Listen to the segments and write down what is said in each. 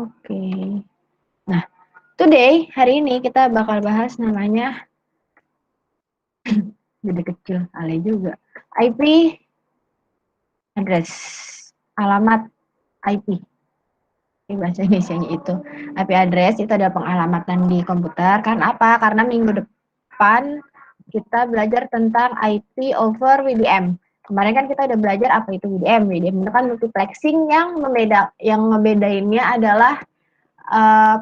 Oke. Nah, today, hari ini kita bakal bahas namanya jadi kecil, ale juga. IP address, alamat IP. Ini bahasa Indonesia-nya itu. IP address itu adalah pengalamatan di komputer. Karena apa? Karena minggu depan kita belajar tentang IP over WDM. Kemarin kan kita udah belajar apa itu WDM. WDM itu kan multiplexing yang ngebedainnya adalah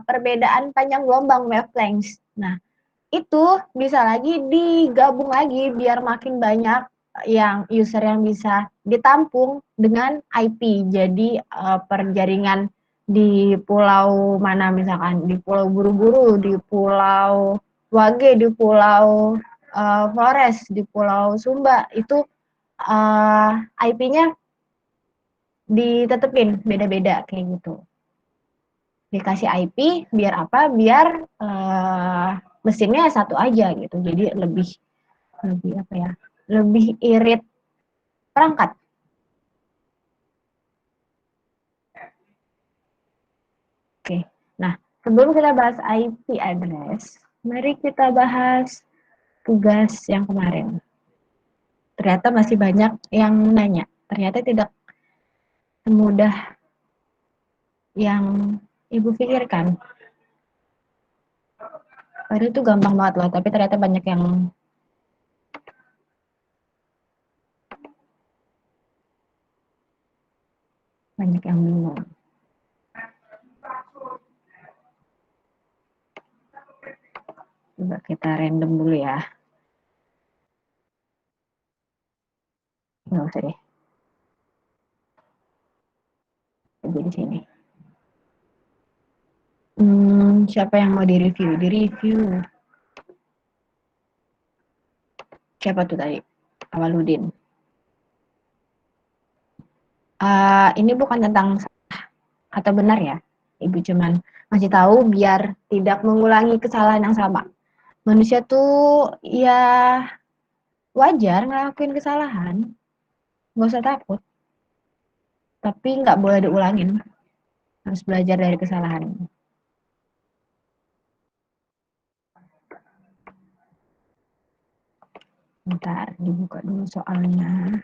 perbedaan panjang gelombang wavelengths. Nah, itu bisa lagi digabung lagi biar makin banyak yang user yang bisa ditampung dengan IP. Jadi perjaringan di pulau mana misalkan di Pulau Buru-Buru, di Pulau Wage, di Pulau Flores, di Pulau Sumba itu IP-nya ditetepin beda-beda kayak gitu. Dikasih IP biar apa? Biar mesinnya satu aja gitu. Jadi lebih apa ya? Lebih irit perangkat. Oke. Nah, sebelum kita bahas IP address, mari kita bahas tugas yang kemarin. Ternyata masih banyak yang nanya. Ternyata tidak semudah yang Ibu pikirkan. Padahal itu gampang banget loh, tapi ternyata banyak yang bingung. Coba kita random dulu ya. Nggak usah deh. Jadi di sini. Siapa yang mau direview? Direview. Siapa tuh tadi? Awaludin. Ini bukan tentang salah atau benar ya. Ibu cuman masih tahu biar tidak mengulangi kesalahan yang sama. Manusia tuh ya wajar ngelakuin kesalahan. Nggak usah takut. Tapi nggak boleh diulangin. Harus belajar dari kesalahan. Bentar, dibuka dulu soalnya.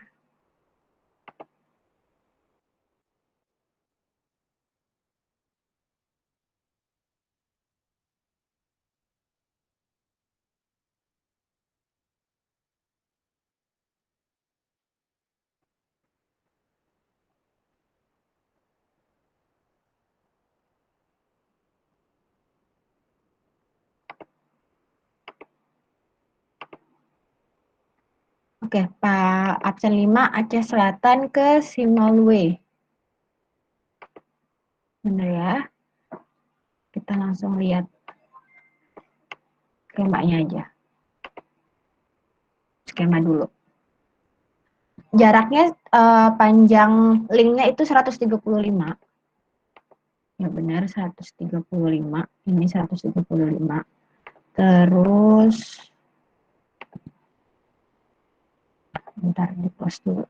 Oke, Pak absen 5 Aceh Selatan ke Simalue. Benar ya? Kita langsung lihat skemanya aja. Skema dulu. Jaraknya panjang linknya itu 135. Ya benar 135. Ini 135. Terus bentar di post dulu.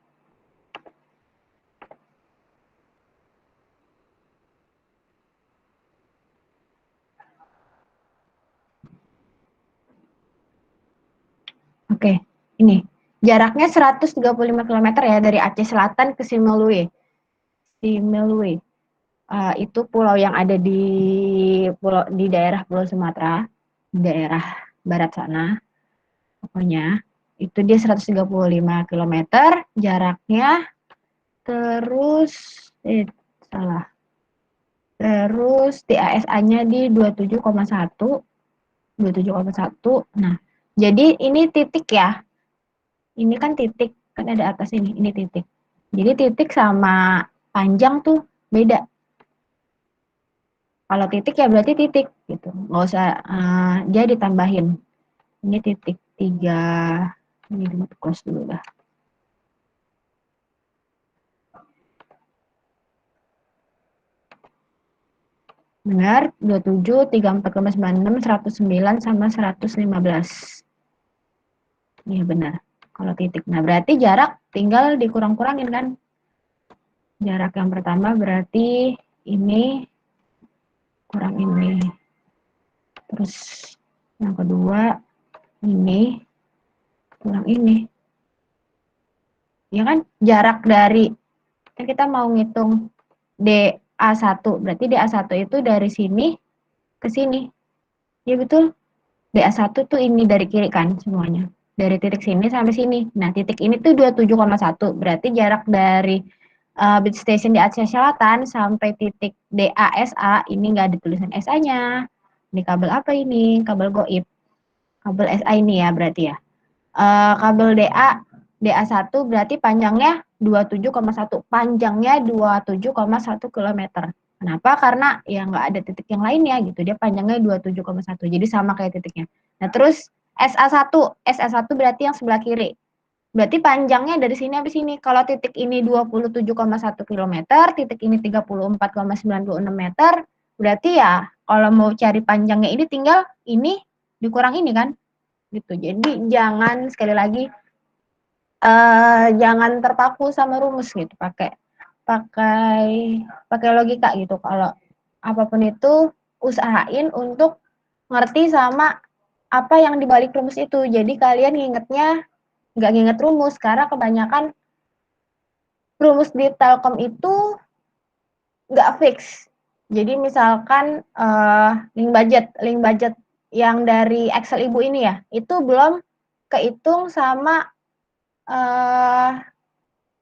Oke, ini jaraknya 135 km ya dari Aceh Selatan ke Simalue. Simalue itu pulau yang ada di daerah Pulau Sumatera, di daerah barat sana. Pokoknya itu dia 135 km jaraknya. Terus salah. Terus TASA-nya di 27,1. 27,1. Nah, jadi ini titik ya. Ini kan titik, kan ada atas ini titik. Jadi titik sama panjang tuh beda. Kalau titik ya berarti titik gitu. Nggak usah dia ditambahin. Ini titik 3. Ini di close dulu dah. Benar, 27, 34,96, 109 sama 115. Iya benar. Kalau titik. Nah, berarti jarak tinggal dikurang-kurangin kan? Jarak yang pertama berarti ini kurang ini. Terus yang kedua ini kurang ini. Ya kan jarak dari, kan kita mau ngitung DA1, berarti DA1 itu dari sini ke sini. Ya betul. DA1 tuh ini dari kiri kan semuanya. Dari titik sini sampai sini. Nah, titik ini tuh 27,1. Berarti jarak dari base station di Aceh Selatan sampai titik DASA, ini nggak ada tulisan SA-nya. Ini kabel apa ini? Kabel goib. Kabel SA ini ya berarti ya. Kabel DA1 berarti panjangnya 27,1. Panjangnya 27,1 km. Kenapa? Karena ya nggak ada titik yang lainnya gitu. Dia panjangnya 27,1. Jadi sama kayak titiknya. Nah, terus SA1 berarti yang sebelah kiri. Berarti panjangnya dari sini sampai sini. Kalau titik ini 27,1 km, titik ini 34,96 meter, berarti ya kalau mau cari panjangnya ini tinggal ini dikurang ini kan. Gitu. Jadi jangan sekali lagi jangan terpaku sama rumus gitu, pakai pakai pakai logika gitu. Kalau apapun itu usahain untuk ngerti sama apa yang dibalik rumus itu. Jadi kalian ngingetnya nggak nginget rumus, karena kebanyakan rumus di Telkom itu nggak fix. Jadi misalkan link budget yang dari Excel ibu ini ya, itu belum kehitung sama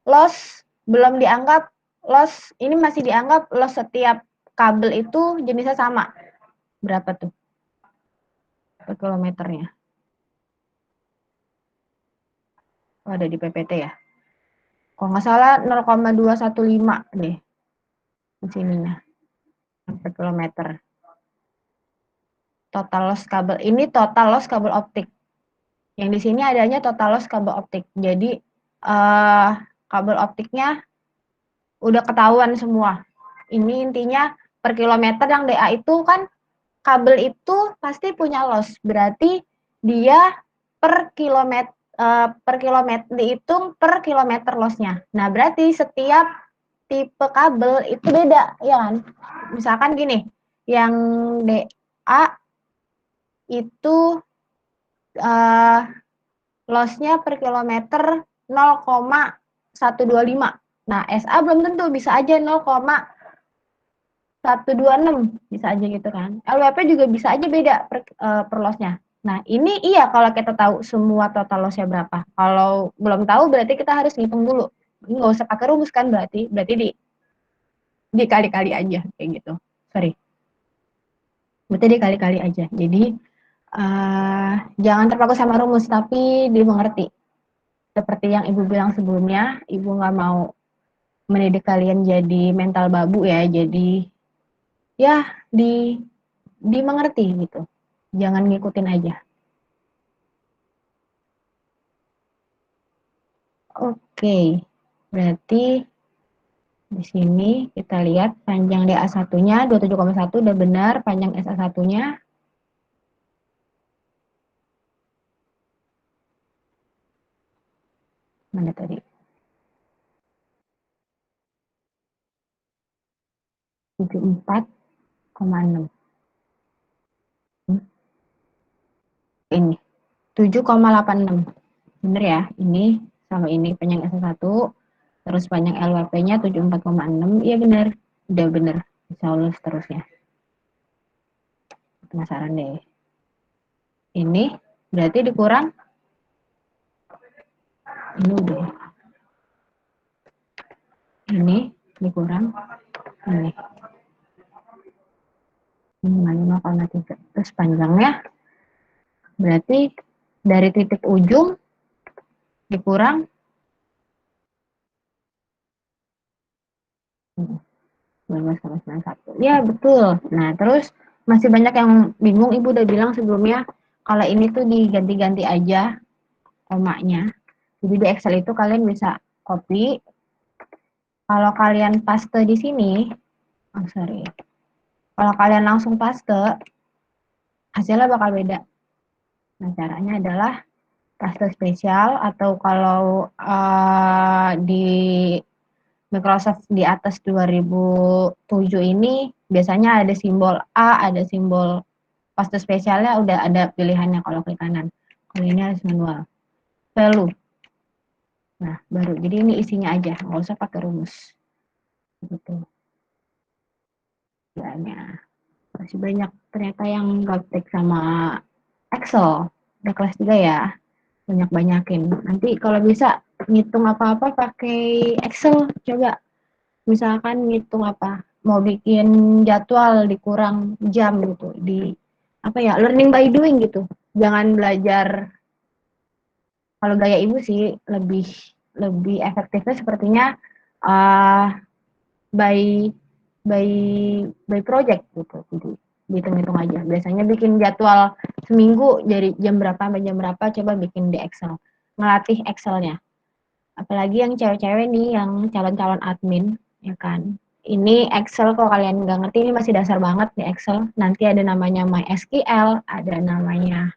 loss, belum dianggap loss, ini masih dianggap loss setiap kabel itu jenisnya sama. Berapa tuh per kilometernya? Oh, ada di PPT ya. Kalau nggak salah 0,215 deh di sininya per kilometer. Total loss kabel. Ini total loss kabel optik. Yang di sini adanya total loss kabel optik. Jadi kabel optiknya udah ketahuan semua. Ini intinya per kilometer yang DA itu kan kabel itu pasti punya loss. Berarti dia per kilometer dihitung per kilometer lossnya. Nah, berarti setiap tipe kabel itu beda, ya kan? Misalkan gini, yang DA itu lossnya per kilometer 0,125. Nah, SA belum tentu, bisa aja 0,126, bisa aja gitu kan. LWP juga bisa aja beda per lossnya. Nah, ini iya kalau kita tahu semua total lossnya berapa. Kalau belum tahu berarti kita harus ngitung dulu. Ini nggak usah pakai rumus kan, berarti dikali-kali aja kayak gitu. Sorry. Berarti dikali-kali aja. Jadi jangan terpaku sama rumus, tapi dimengerti. Seperti yang Ibu bilang sebelumnya, Ibu nggak mau mendidik kalian jadi mental babu ya, jadi ya dimengerti gitu. Jangan ngikutin aja. Oke, berarti di sini kita lihat panjang DA1-nya 27,1 udah benar, panjang SA1-nya mana tadi? 74,6. Ini 7,86. Bener ya? Ini sama ini panjang SA1, terus panjang LWP-nya 74,6. Iya bener. Udah bener. Insya Allah seterusnya. Penasaran deh. Ini berarti dikurang. Ini udah. Ini dikurang. Ini. 5,3. Terus panjangnya berarti dari titik ujung dikurang 12,91. Ya betul. Nah terus masih banyak yang bingung. Ibu udah bilang sebelumnya kalau ini tuh diganti-ganti aja komanya. Jadi di Excel itu kalian bisa copy. Kalau kalian paste di sini, oh sorry. Kalau kalian langsung paste, hasilnya bakal beda. Nah caranya adalah paste spesial, atau kalau di Microsoft di atas 2007 ini biasanya ada simbol A, ada simbol paste spesialnya, udah ada pilihannya kalau klik kanan. Kalau ini harus manual. Value. Nah, baru. Jadi ini isinya aja, nggak usah pakai rumus. Gitu. Banyak. Masih banyak ternyata yang gaptek sama Excel. Udah kelas 3 ya. Banyak-banyakin. Nanti kalau bisa ngitung apa-apa pakai Excel, coba. Misalkan ngitung apa, mau bikin jadwal dikurang jam gitu, di apa ya, learning by doing gitu. Jangan belajar, kalau gaya ibu sih lebih lebih efektifnya sepertinya uh, by by by project gitu. Jadi dihitung-hitung aja. Biasanya bikin jadwal seminggu dari jam berapa sampai jam berapa, coba bikin di Excel. Ngelatih Excelnya. Apalagi yang cewek-cewek nih, yang calon-calon admin, ya kan. Ini Excel, kalau kalian nggak ngerti, ini masih dasar banget di Excel. Nanti ada namanya MySQL, ada namanya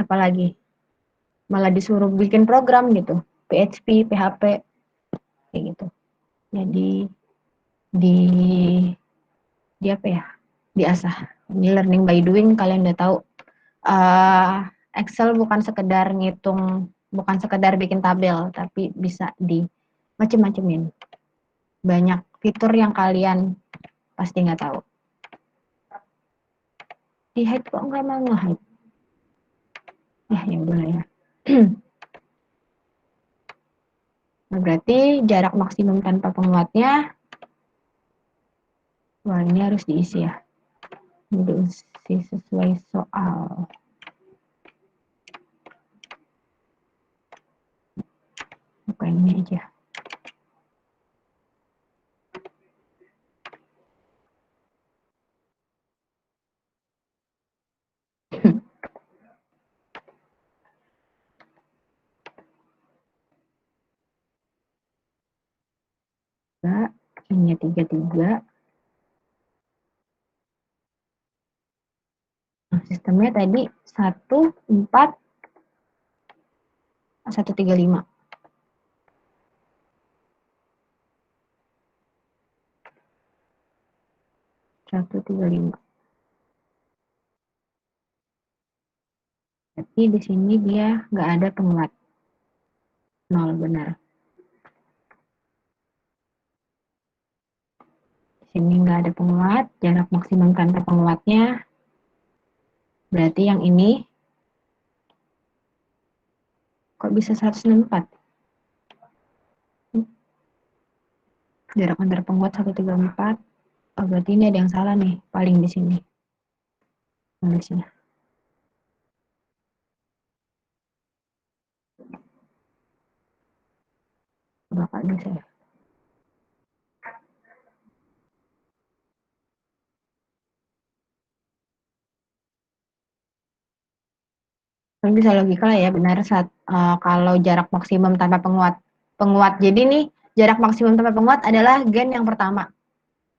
apalagi, malah disuruh bikin program gitu, PHP, PHP, kayak gitu. Jadi di di apa ya? Diasah. Ini learning by doing, kalian udah tahu. Excel bukan sekedar ngitung, bukan sekedar bikin tabel, tapi bisa di macem-macemin. Banyak fitur yang kalian pasti nggak tahu. Di hide kok nggak mau nge-hide? Ya boleh ya. Nah, berarti jarak maksimum tanpa penguatnya, wah ini harus diisi ya. Ini diisi sesuai soal. Bukan ini aja. Ini 33. Nah, sistemnya tadi 14 135. 135. Tapi di sini dia nggak ada penguat. 0 benar. Di sini nggak ada penguat, jarak maksimum tanpa penguatnya. Berarti yang ini kok bisa 164? Jarak antar penguat 134. Oh, berarti ini ada yang salah nih, paling di sini. Nulisnya. Bapak bisa ya. Tapi bisa logika lah ya, benar saat kalau jarak maksimum tanpa penguat. Penguat. Jadi nih, jarak maksimum tanpa penguat adalah gen yang pertama.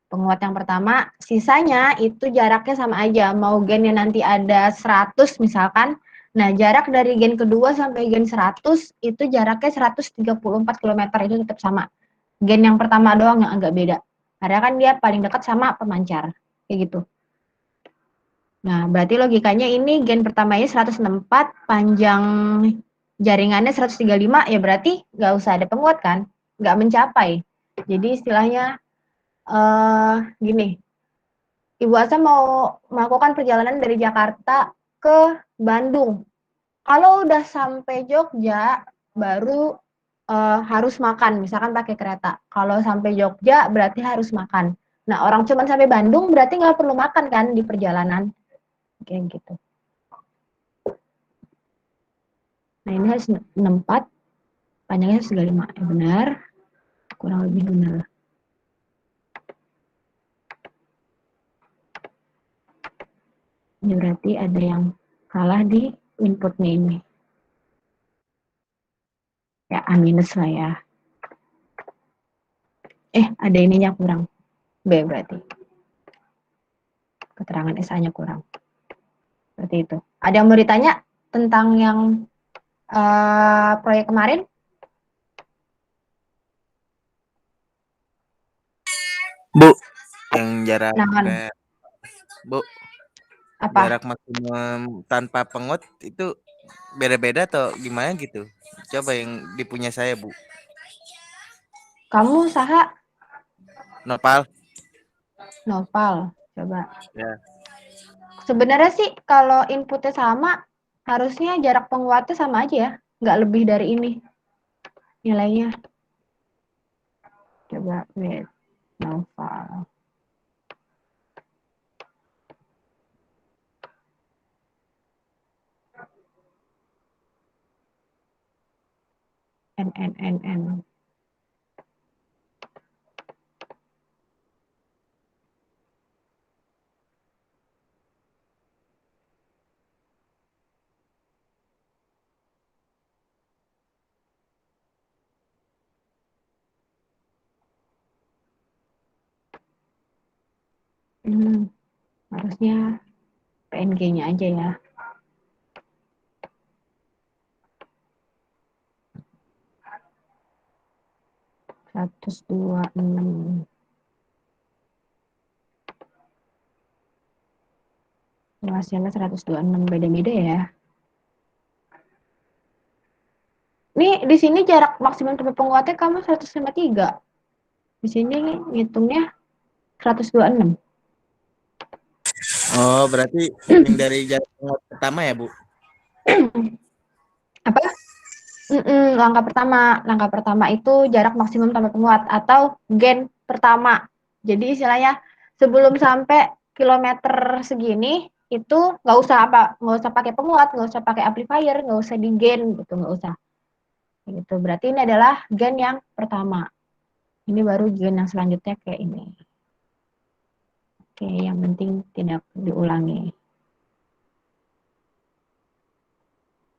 Penguat yang pertama, sisanya itu jaraknya sama aja. Mau gennya nanti ada 100 misalkan, nah jarak dari gen kedua sampai gen 100 itu jaraknya 134 km, itu tetap sama. Gen yang pertama doang yang agak beda. Karena kan dia paling dekat sama pemancar. Kayak gitu. Nah, berarti logikanya ini gen pertamanya 164, panjang jaringannya 135, ya berarti nggak usah ada penguat kan? Nggak mencapai. Jadi istilahnya gini, Ibu Asa mau melakukan perjalanan dari Jakarta ke Bandung. Kalau udah sampai Jogja, baru harus makan, misalkan pakai kereta. Kalau sampai Jogja, berarti harus makan. Nah, orang cuma sampai Bandung, berarti nggak perlu makan kan di perjalanan. Kayak gitu. Nah, ini harus 64, panjangnya 35. Ya, benar, kurang lebih benar. Ini berarti ada yang salah di inputnya ini. Ya, A minus lah ya. Ada ininya kurang. B berarti. Keterangan SA-nya kurang. Seperti itu. Ada yang mau ditanya tentang yang proyek kemarin? Bu, yang jarak Naon? Bu, Apa? jarak maksimum tanpa pengut itu beda-beda atau gimana gitu? Coba yang dipunya saya, Bu. Kamu saha? Nopal. Nopal. Coba. Ya. Sebenarnya sih kalau inputnya sama, harusnya jarak penguatnya sama aja ya. Nggak lebih dari ini nilainya. Coba lihat Nopal. N. Harusnya PNG-nya aja ya. Seratus dua enam. Hasilnya 126 beda-beda ya. Nih di sini jarak maksimum tempat penguatnya kamu 153. Di sini ngitungnya 126. Oh, berarti yang dari jarak pengut pertama ya, Bu? Apa? Langkah pertama itu jarak maksimum tanpa penguat atau gen pertama. Jadi istilahnya sebelum sampai kilometer segini itu nggak usah pakai penguat, nggak usah pakai amplifier, nggak usah di gen gitu, nggak usah. Gitu. Berarti ini adalah gen yang pertama. Ini baru gen yang selanjutnya kayak ini. Oke, yang penting tidak diulangi.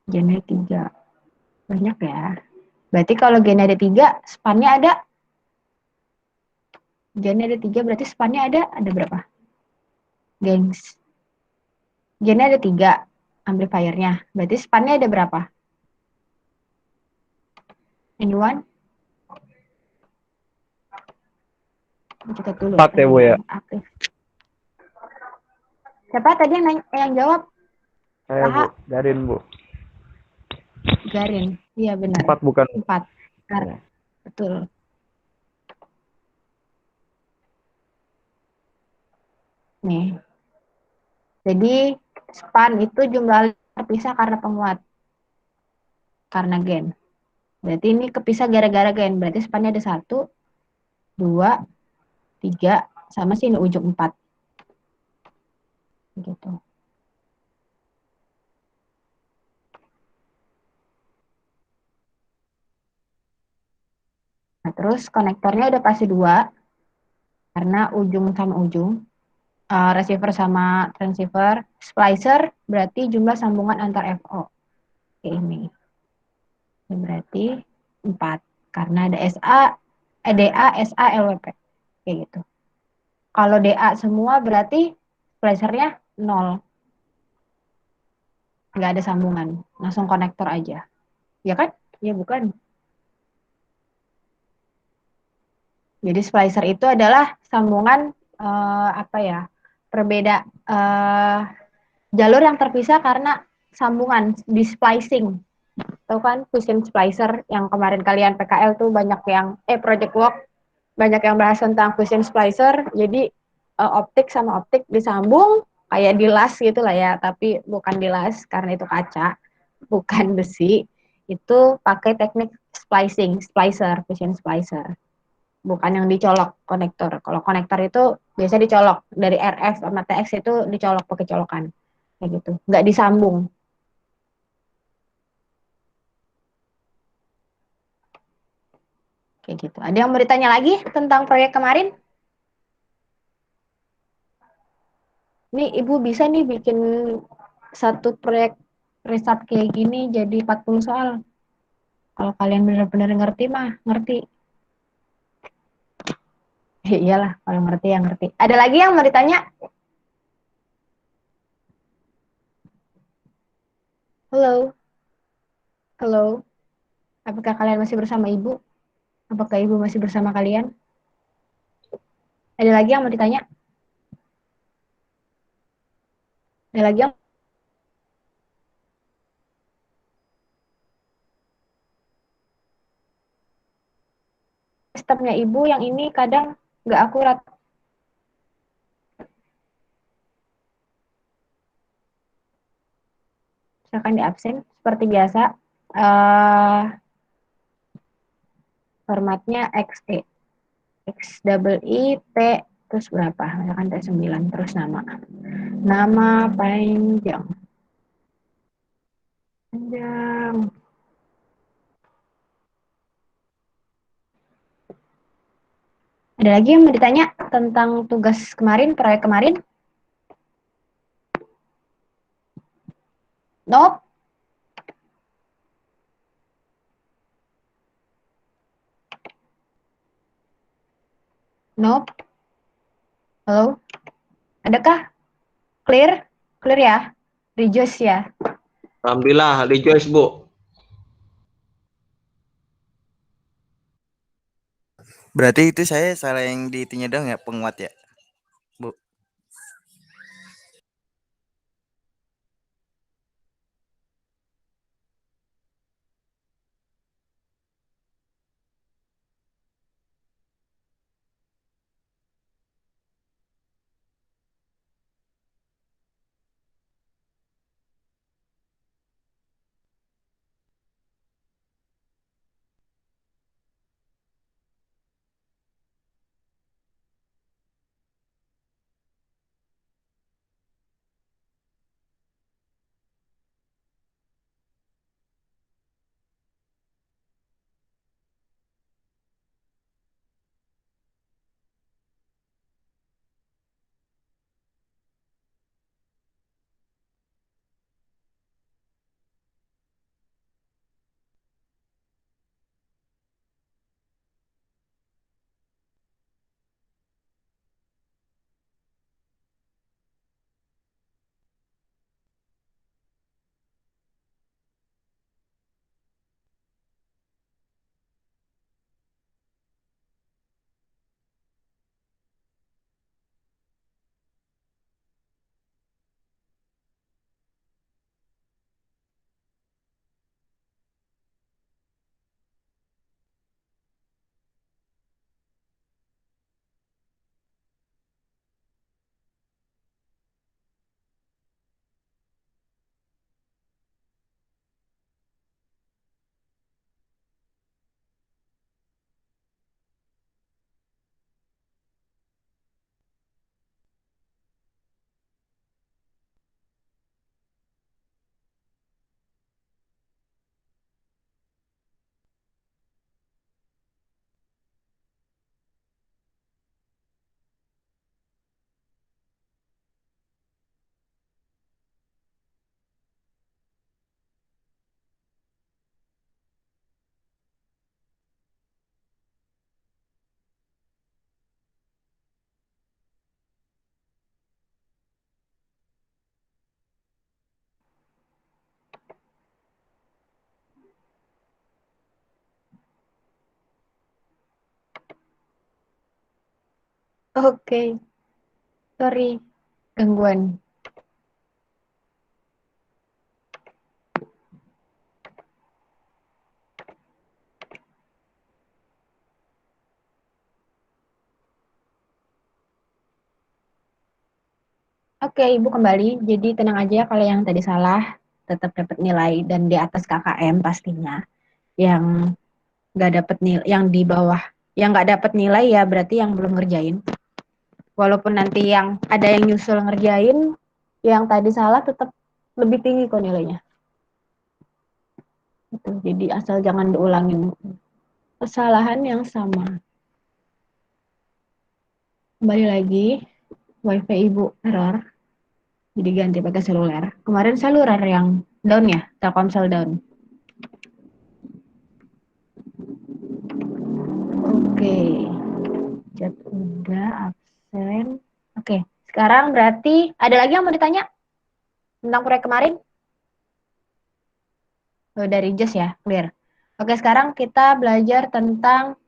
Gennya 3. Banyak ya. Berarti kalau gennya ada 3, spannya ada. Gennya ada 3, berarti spannya ada berapa? Gengs. Gennya ada 3 amplifiernya. Berarti spannya ada berapa? Anyone? Kita dulu. 4 ya, Bu ya? Aktif. Siapa tadi yang jawab? Saya, Bu. Saha? Garin, Bu. Garin. Iya benar. 4 bukan. 4. Ya. Betul. Nih. Jadi span itu jumlah terpisah karena penguat. Karena gen. Berarti ini kepisah gara-gara gen. Berarti spannya ada 1, 2, 3, sama sini ujung 4. Gitu. Nah, terus konektornya udah pasti 2, karena ujung sama ujung. Receiver sama transceiver. Splicer berarti jumlah sambungan antar FO. Kayak ini. Ini berarti 4. Karena ada DA, SA, LWP. Kayak gitu. Kalau DA semua berarti splicernya 0. Nggak ada sambungan. Langsung konektor aja. Ya kan? Ya bukan. Jadi splicer itu adalah sambungan perbeda jalur yang terpisah karena sambungan di splicing. Tahu kan fusion splicer yang kemarin kalian PKL tuh banyak yang project work banyak yang bahas tentang fusion splicer. Jadi optik sama optik disambung kayak di las gitu lah ya, tapi bukan di las karena itu kaca, bukan besi. Itu pakai teknik splicing, splicer, fusion splicer. Bukan yang dicolok konektor. Kalau konektor itu biasa dicolok dari RF sama TX itu dicolok pakai colokan kayak gitu, nggak disambung kayak gitu. Ada yang mau ditanya lagi tentang proyek kemarin? Nih ibu bisa nih bikin satu proyek riset kayak gini jadi 40 soal. Kalau kalian benar-benar ngerti mah ngerti. Iyalah kalau ngerti ya ngerti. Ada lagi yang mau ditanya? Halo, halo. Apakah kalian masih bersama ibu? Apakah ibu masih bersama kalian? Ada lagi yang mau ditanya? Ada lagi yang sistemnya Ibu yang ini kadang nggak akurat. Misalkan di absen seperti biasa, formatnya XE, X double I T terus berapa? Misalkan T9 terus nama panjang. Ada lagi yang mau ditanya tentang tugas kemarin, proyek kemarin? Nope. Nope. Halo? Adakah? Clear? Clear ya? Rejoice ya? Alhamdulillah, rejoice Bu. Berarti itu saya salah yang diitunya dong ya, penguat ya, Bu. Oke, sorry gangguan. Oke, Ibu kembali. Jadi tenang aja kalau yang tadi salah, tetap dapat nilai dan di atas KKM pastinya. Yang nggak dapat nilai, yang di bawah, yang nggak dapat nilai ya berarti yang belum ngerjain. Walaupun nanti yang ada yang nyusul ngerjain, yang tadi salah tetap lebih tinggi kok nilainya. Gitu. Jadi asal jangan diulangin kesalahan yang sama. Kembali lagi, WiFi Ibu error, jadi ganti pakai seluler. Kemarin seluler yang down ya, Telkomsel down. Oke, chat udah, absen. Oke, sekarang berarti ada lagi yang mau ditanya tentang proyek kemarin? Dari Just ya, clear. Oke, sekarang kita belajar tentang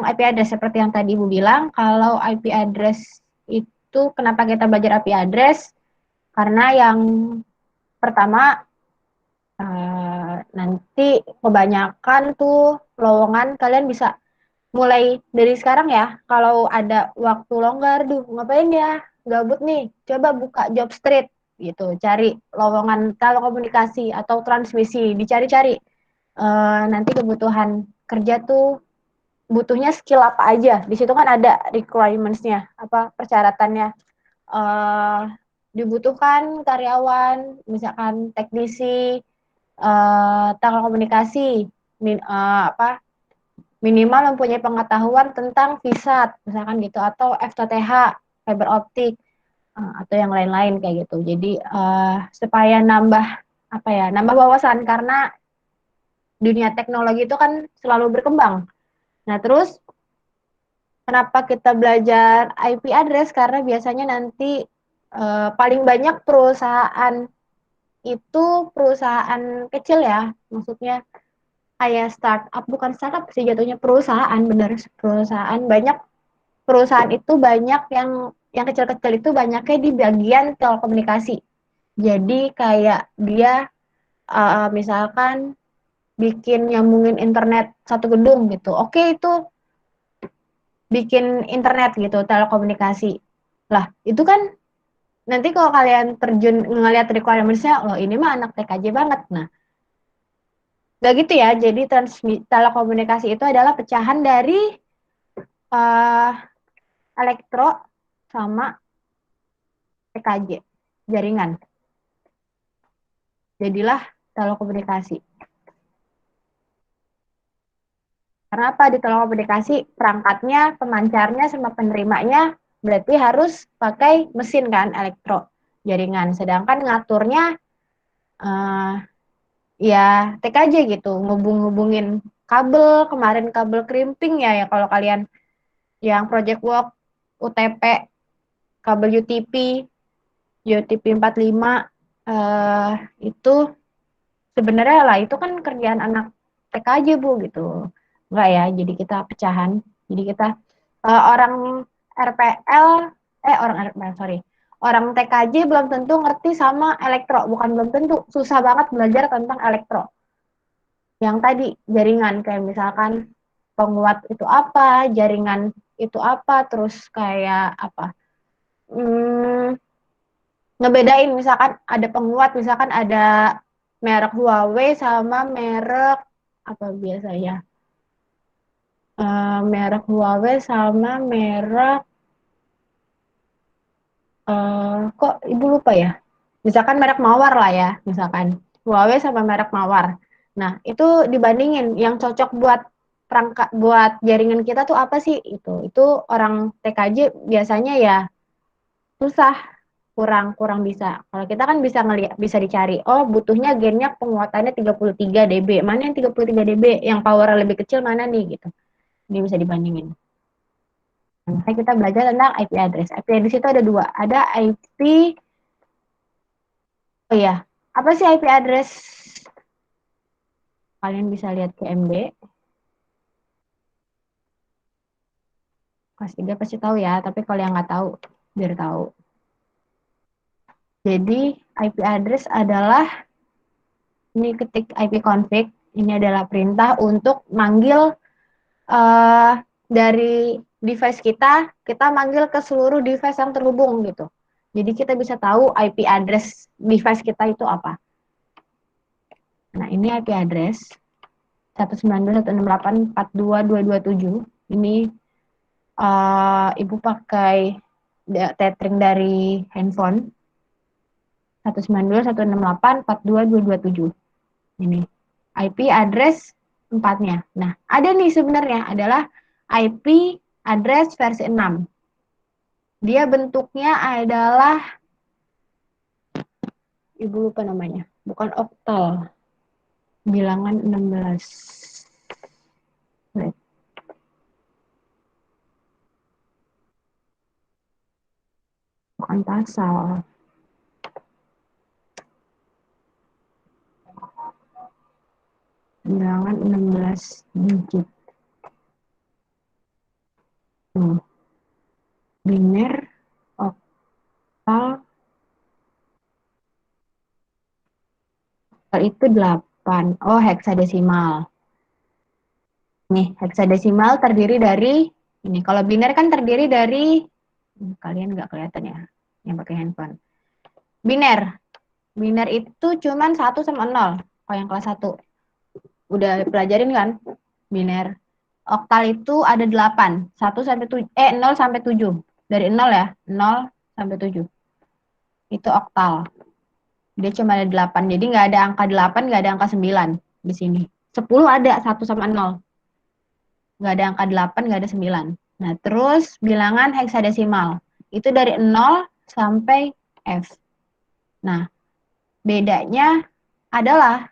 IP address seperti yang tadi Ibu bilang, kalau IP address itu kenapa kita belajar IP address? Karena yang pertama nanti kebanyakan tuh lowongan kalian bisa mulai dari sekarang ya. Kalau ada waktu longgar, ngapain ya? Gabut nih, coba buka job street gitu, cari lowongan telekomunikasi atau transmisi, dicari-cari. Nanti kebutuhan kerja tuh butuhnya skill apa aja. Di situ kan ada requirements-nya, apa persyaratannya. Dibutuhkan karyawan, misalkan teknisi, telekomunikasi, apa minimal mempunyai pengetahuan tentang VSAT, misalkan gitu, atau FTTH, fiber optik, atau yang lain-lain kayak gitu. Jadi supaya nambah wawasan karena dunia teknologi itu kan selalu berkembang. Nah, terus kenapa kita belajar IP address? Karena biasanya nanti paling banyak perusahaan itu perusahaan kecil ya, maksudnya kayak startup, bukan startup sih jatuhnya, perusahaan, bener, perusahaan. Banyak perusahaan itu banyak yang kecil-kecil itu banyaknya di bagian telekomunikasi. Jadi kayak dia misalkan bikin nyambungin internet satu gedung gitu. Oke, itu bikin internet gitu, telekomunikasi. Lah, itu kan nanti kalau kalian terjun ngeliat requirements-nya, loh ini mah anak TKJ banget. Nah, nggak gitu ya. Jadi telekomunikasi itu adalah pecahan dari uh, elektro sama TKJ, jaringan. Jadilah telekomunikasi. Karena apa? Di telekomunikasi perangkatnya, pemancarnya sama penerimanya berarti harus pakai mesin kan, elektro, jaringan. Sedangkan ngaturnya ya TKJ gitu, ngubungin kabel, kemarin kabel crimping ya kalau kalian yang project work UTP, kabel UTP 45 itu sebenarnya lah itu kan kerjaan anak TKJ Bu gitu. Enggak ya, jadi kita pecahan. Jadi kita orang RPL orang RPL sorry. Orang TKJ belum tentu ngerti sama elektro, bukan belum tentu, susah banget belajar tentang elektro. Yang tadi jaringan kayak misalkan penguat itu apa, jaringan itu apa, terus kayak apa? Ngebedain misalkan ada penguat, misalkan ada merek Huawei sama merek apa biasanya? Merek Huawei sama merek kok Ibu lupa ya? Misalkan merek Mawar lah ya, misalkan Huawei sama merek Mawar. Nah, itu dibandingin yang cocok buat perangkat buat jaringan kita tuh apa sih itu? Itu orang TKJ biasanya ya susah, kurang kurang bisa. Kalau kita kan bisa ngelihat, bisa dicari. Oh, butuhnya gennya penguatannya 33 dB. Mana yang 33 dB? Yang power lebih kecil mana nih gitu. Ini bisa dibandingin. Nah, kita belajar tentang IP address. IP address itu ada dua. Ada IP, oh ya, apa sih IP address? Kalian bisa lihat ke MD. Kelas 3 pasti tahu ya, tapi kalau yang nggak tahu, biar tahu. Jadi, IP address adalah, ini ketik IP config, ini adalah perintah untuk manggil dari device kita manggil ke seluruh device yang terhubung gitu. Jadi kita bisa tahu IP address device kita itu apa. Nah, ini IP address 192.168.42.227. Ini Ibu pakai tethering dari handphone 192.168.42.227. Ini IP address empatnya. Nah, ada nih sebenarnya adalah IP address versi 6. Dia bentuknya adalah, Ibu lupa namanya, bukan oktal, bilangan 16. Bukan pasal. Bilangan 16 digit. Biner, oktal itu 8. Oh, heksadesimal. Nih, heksadesimal terdiri dari ini. Kalau biner kan terdiri dari kalian nggak kelihatan ya yang pakai handphone. Biner. Biner itu cuman 1 sama 0. Kalau yang kelas 1. Udah pelajarin kan? Biner. Oktal itu ada 8. 1 sampai 7, 0 sampai 7. Dari 0 ya. 0 sampai 7. Itu oktal. Dia cuma ada 8. Jadi nggak ada angka 8, nggak ada angka 9 di sini. 10 ada 1 sama 0. Nggak ada angka 8, nggak ada 9. Nah, terus bilangan heksadesimal. Itu dari 0 sampai F. Nah, bedanya adalah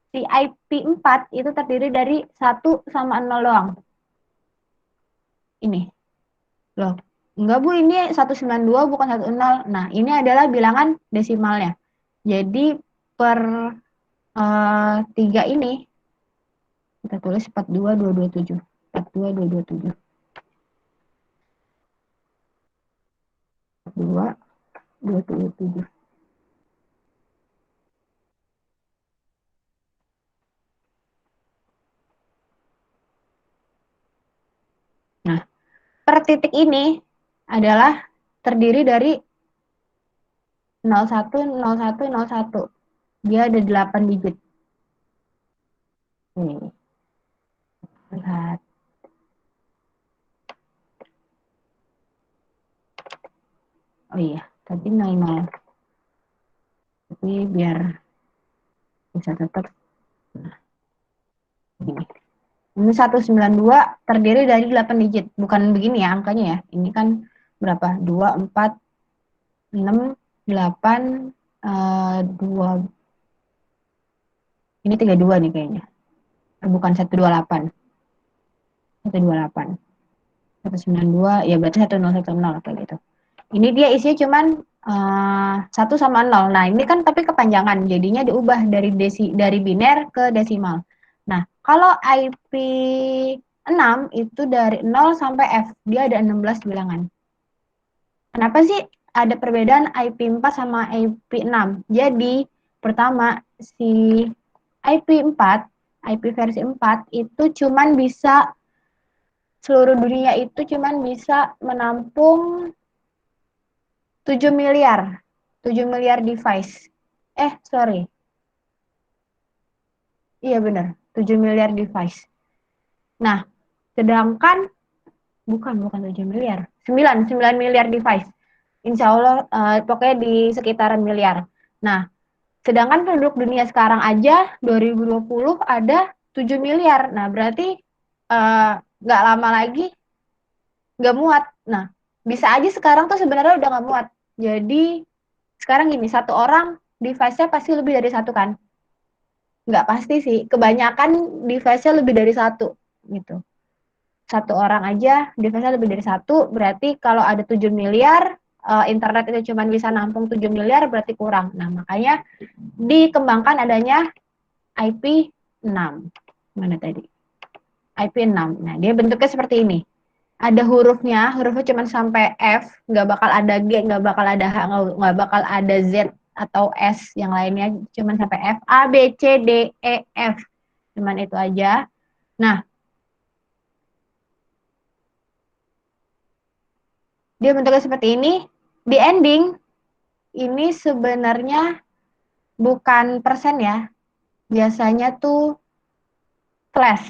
si IP4 itu terdiri dari 1 sama 0 doang. Ini. Loh, enggak Bu, ini 192 bukan 10. Nah, ini adalah bilangan desimalnya. Jadi per 3 ini kita tulis 42227. 42227. 42227. Nah, per titik ini adalah terdiri dari 01, 01, 01. Dia ada 8 digit. Nih. Lihat. Oh iya, tadi 00. Tapi biar bisa tetap. Nah, ini. Ini 192 terdiri dari 8 digit. Bukan begini ya angkanya ya. Ini kan berapa? 2, 4, 6, 8, 2. Ini 32 nih kayaknya. Bukan 128. 128. 192, ya berarti 1010 kayak gitu. Ini dia isinya cuman 1 sama 0. Nah, ini kan tapi kepanjangan. Jadinya diubah dari biner ke desimal. Nah, kalau IP6 itu dari 0 sampai F. Dia ada 16 bilangan. Kenapa sih ada perbedaan IP4 sama IP6? Jadi, pertama, si IP4, IP versi 4 itu cuman bisa, seluruh dunia itu cuman bisa menampung 7 miliar. 7 miliar device. Sorry. Iya benar, 7 miliar device. Nah, sedangkan bukan 7 miliar. 9 miliar device. Insya Allah pokoknya di sekitaran miliar. Nah, sedangkan penduduk dunia sekarang aja 2020 ada 7 miliar. Nah, berarti nggak lama lagi nggak muat. Nah, bisa aja sekarang tuh sebenarnya udah nggak muat. Jadi sekarang gini, satu orang device-nya pasti lebih dari satu kan? Nggak pasti sih, kebanyakan device-nya lebih dari satu gitu. Satu orang aja device-nya lebih dari satu, berarti kalau ada 7 miliar, internet itu cuma bisa nampung 7 miliar, berarti kurang. Nah, makanya dikembangkan adanya IP6. Mana tadi? IP6. Nah, dia bentuknya seperti ini. Ada hurufnya cuma sampai F, nggak bakal ada G, nggak bakal ada H, nggak bakal ada Z atau S, yang lainnya cuma sampai F, A, B, C, D, E, F, cuman itu aja. Nah, dia bentuknya seperti ini. Di ending, ini sebenarnya bukan persen ya, biasanya tuh flash.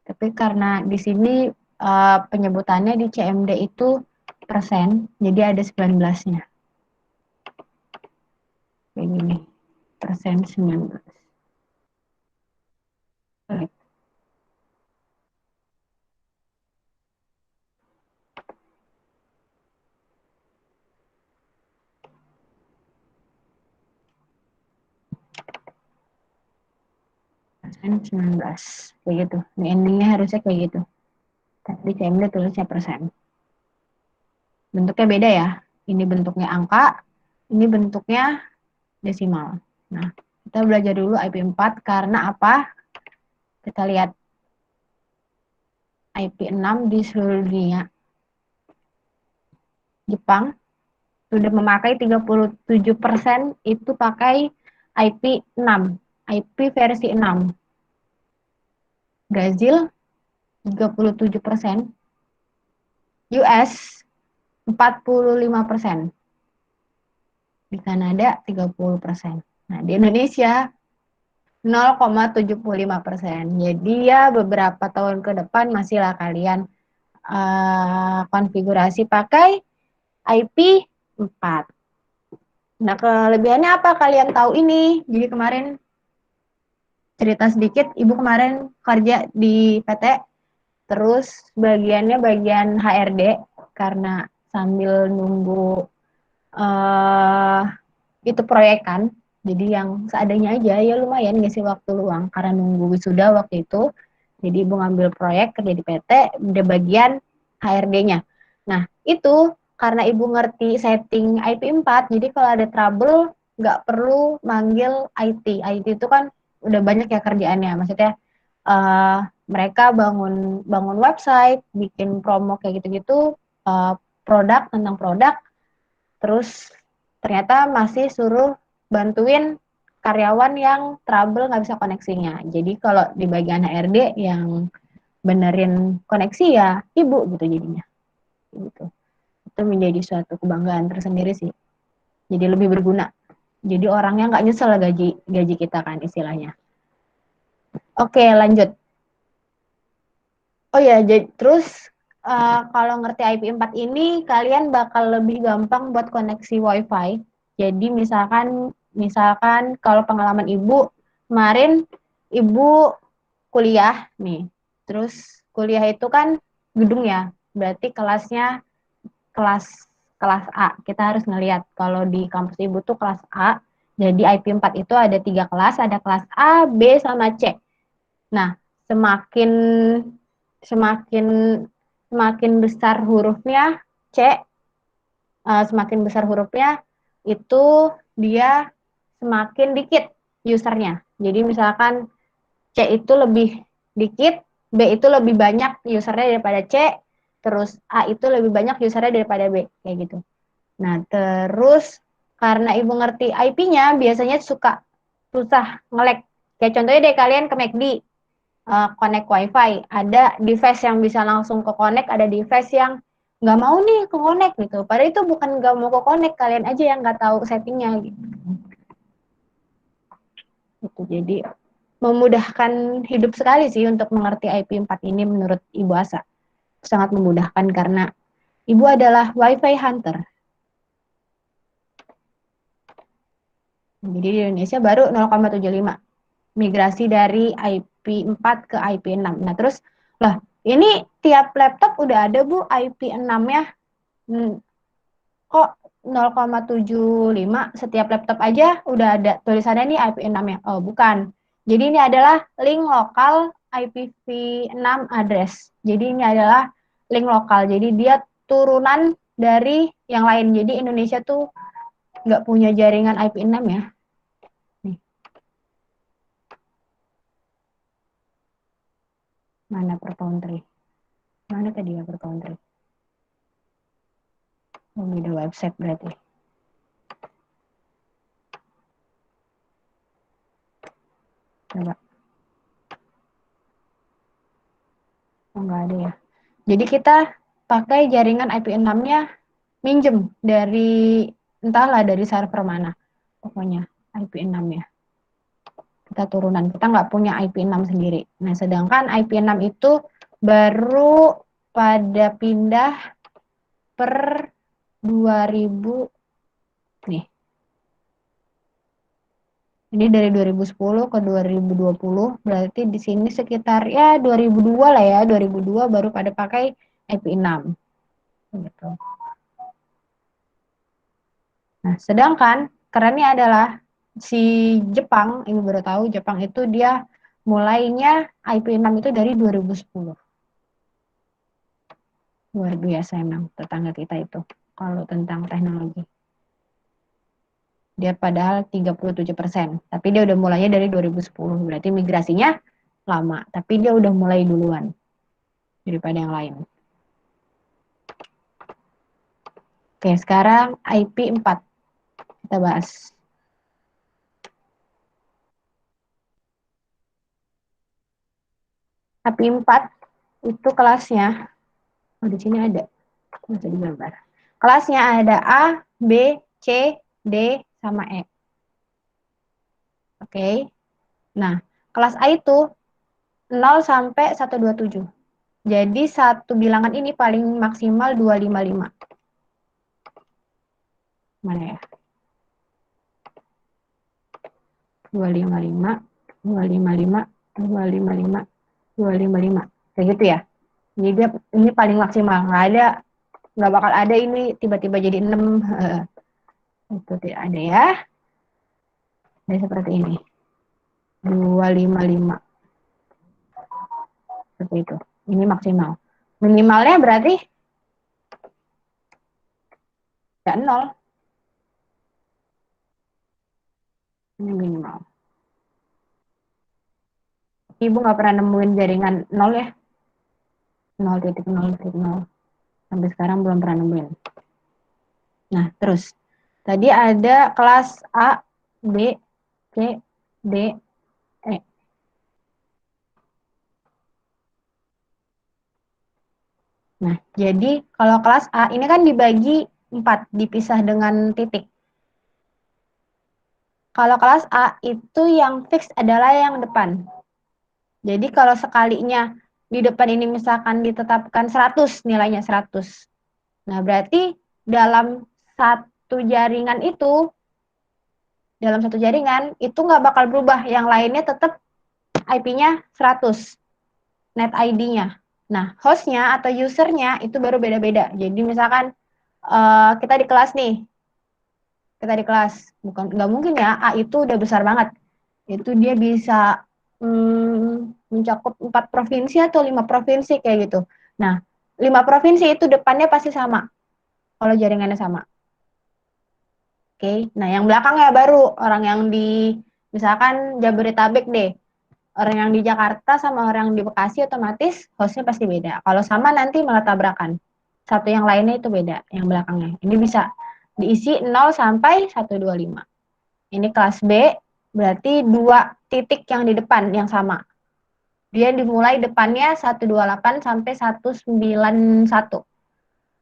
Tapi karena di sini penyebutannya di CMD itu persen, jadi ada 19-nya. Kayak gini, persen 19. 19. Kayak gitu. Ini endingnya harusnya kayak gitu. Tapi CMD tulisnya persen. Bentuknya beda ya. Ini bentuknya angka, ini bentuknya desimal. Nah, kita belajar dulu IP4 karena apa? Kita lihat. IP6 di seluruh dunia. Jepang sudah memakai 37% itu pakai IP6, IP versi 6. Brazil 37%, US 45%, di Kanada 30%. Nah, di Indonesia 0,75%. Jadi ya beberapa tahun ke depan masihlah kalian konfigurasi pakai IP 4. Nah, kelebihannya apa? Kalian tahu ini. Jadi kemarin cerita sedikit, Ibu kemarin kerja di PT, terus bagiannya bagian HRD, karena sambil nunggu itu proyekan, jadi yang seadanya aja, ya lumayan ngisi waktu luang, karena nunggu wisuda waktu itu, jadi Ibu ngambil proyek kerja di PT, udah bagian HRD-nya. Nah, itu karena Ibu ngerti setting IP4, jadi kalau ada trouble, nggak perlu manggil IT. IT itu kan udah banyak ya kerjaannya, maksudnya mereka bangun website, bikin promo kayak gitu-gitu, produk tentang produk, terus ternyata masih suruh bantuin karyawan yang trouble nggak bisa koneksinya. Jadi kalau di bagian HRD yang benerin koneksi ya Ibu gitu jadinya. Gitu. Itu menjadi suatu kebanggaan tersendiri sih. Jadi lebih berguna. Jadi orangnya nggak nyesel gaji kita kan istilahnya. Oke, lanjut. Oh ya, terus kalau ngerti IP4 ini kalian bakal lebih gampang buat koneksi WiFi. Jadi misalkan kalau pengalaman Ibu kemarin Ibu kuliah nih. Terus kuliah itu kan gedung ya. Berarti kelasnya kelas A. Kita harus ngelihat kalau di kampus Ibu tuh kelas A. Jadi IP4 itu ada 3 kelas, ada kelas A, B sama C. Nah, semakin semakin besar hurufnya C, semakin besar hurufnya itu dia semakin dikit usernya. Jadi misalkan C itu lebih dikit, B itu lebih banyak usernya daripada C, terus A itu lebih banyak usernya daripada B, kayak gitu. Nah, terus karena Ibu ngerti IP-nya, biasanya suka susah nge-lag. Kayak contohnya deh kalian ke McD, connect wifi, ada device yang bisa langsung ke connect, ada device yang nggak mau nih ke connect gitu, padahal itu bukan nggak mau ke connect, kalian aja yang nggak tahu settingnya gitu. Jadi memudahkan hidup sekali sih untuk mengerti IP4 ini menurut Ibu Asa, sangat memudahkan karena Ibu adalah wifi hunter. Jadi di Indonesia baru 0,75 migrasi dari IP4 ke IP6. Nah, terus lah, ini tiap laptop udah ada Bu IP6 ya. Kok 0,75 setiap laptop aja udah ada tulisannya nih IP6 ya? Oh, bukan. Jadi ini adalah link lokal IPv6 address. Jadi ini adalah link lokal. Jadi dia turunan dari yang lain. Jadi Indonesia tuh nggak punya jaringan IP6 ya. Mana per country? Mana tadi ya per country? Oh, beda website berarti. Coba. Oh, nggak ada ya. Jadi kita pakai jaringan IP6-nya minjem dari entahlah dari server mana. Pokoknya IP6 ya. Kita turunan. Kita nggak punya IP6 sendiri. Nah, sedangkan IP6 itu baru pada pindah per 2000 nih. Jadi dari 2010 ke 2020 berarti di sini sekitar ya 2002 lah ya, 2002 baru pada pakai IP6. Gitu. Nah, sedangkan kerennya adalah si Jepang, Ibu baru tahu Jepang itu dia mulainya IP6 itu dari 2010. Luar biasa emang tetangga kita itu kalau tentang teknologi. Dia padahal 37%, tapi dia udah mulainya dari 2010. Berarti migrasinya lama, tapi dia udah mulai duluan. daripada yang lain. Oke, sekarang IP 4 kita bahas. IP 4 itu kelasnya, oh di sini ada, bisa digambar. Kelasnya ada A, B, C, D, sama E. Oke. Nah, kelas A itu 0 sampai 127. Jadi satu bilangan ini paling maksimal 255. Mana ya? 255, 255, 255, 255. Kayak gitu ya. Jadi dia ini paling maksimal. Nggak bakal ada ini tiba-tiba jadi 6. Itu tidak ada ya. Jadi seperti ini. 255. Seperti itu. Ini maksimal. Minimalnya berarti ya 0. Ini minimal. Ibu nggak pernah nemuin jaringan 0 ya. 0.0.0. Sampai sekarang belum pernah nemuin. Nah, terus. Tadi ada kelas A, B, C, D, E. Nah, jadi kalau kelas A ini kan dibagi 4, dipisah dengan titik. Kalau kelas A itu yang fix adalah yang depan. Jadi kalau sekalinya di depan ini misalkan ditetapkan 100, nilainya 100. Nah, berarti dalam satu jaringan itu nggak bakal berubah. Yang lainnya tetap IP-nya 100, net ID-nya. Nah, hostnya atau usernya itu baru beda-beda. Jadi misalkan kita di kelas nih, nggak mungkin ya A itu udah besar banget. Itu dia bisa mencakup 4 provinsi atau 5 provinsi kayak gitu. Nah, 5 provinsi itu depannya pasti sama kalau jaringannya sama. Oke, nah yang belakangnya baru orang yang di misalkan Jabodetabek deh. Orang yang di Jakarta sama orang yang di Bekasi otomatis hostnya pasti beda. Kalau sama nanti malah tabrakan. Satu yang lainnya itu beda, yang belakangnya. Ini bisa diisi 0 sampai 125. Ini kelas B, berarti 2 titik yang di depan yang sama. Dia dimulai depannya 128 sampai 191.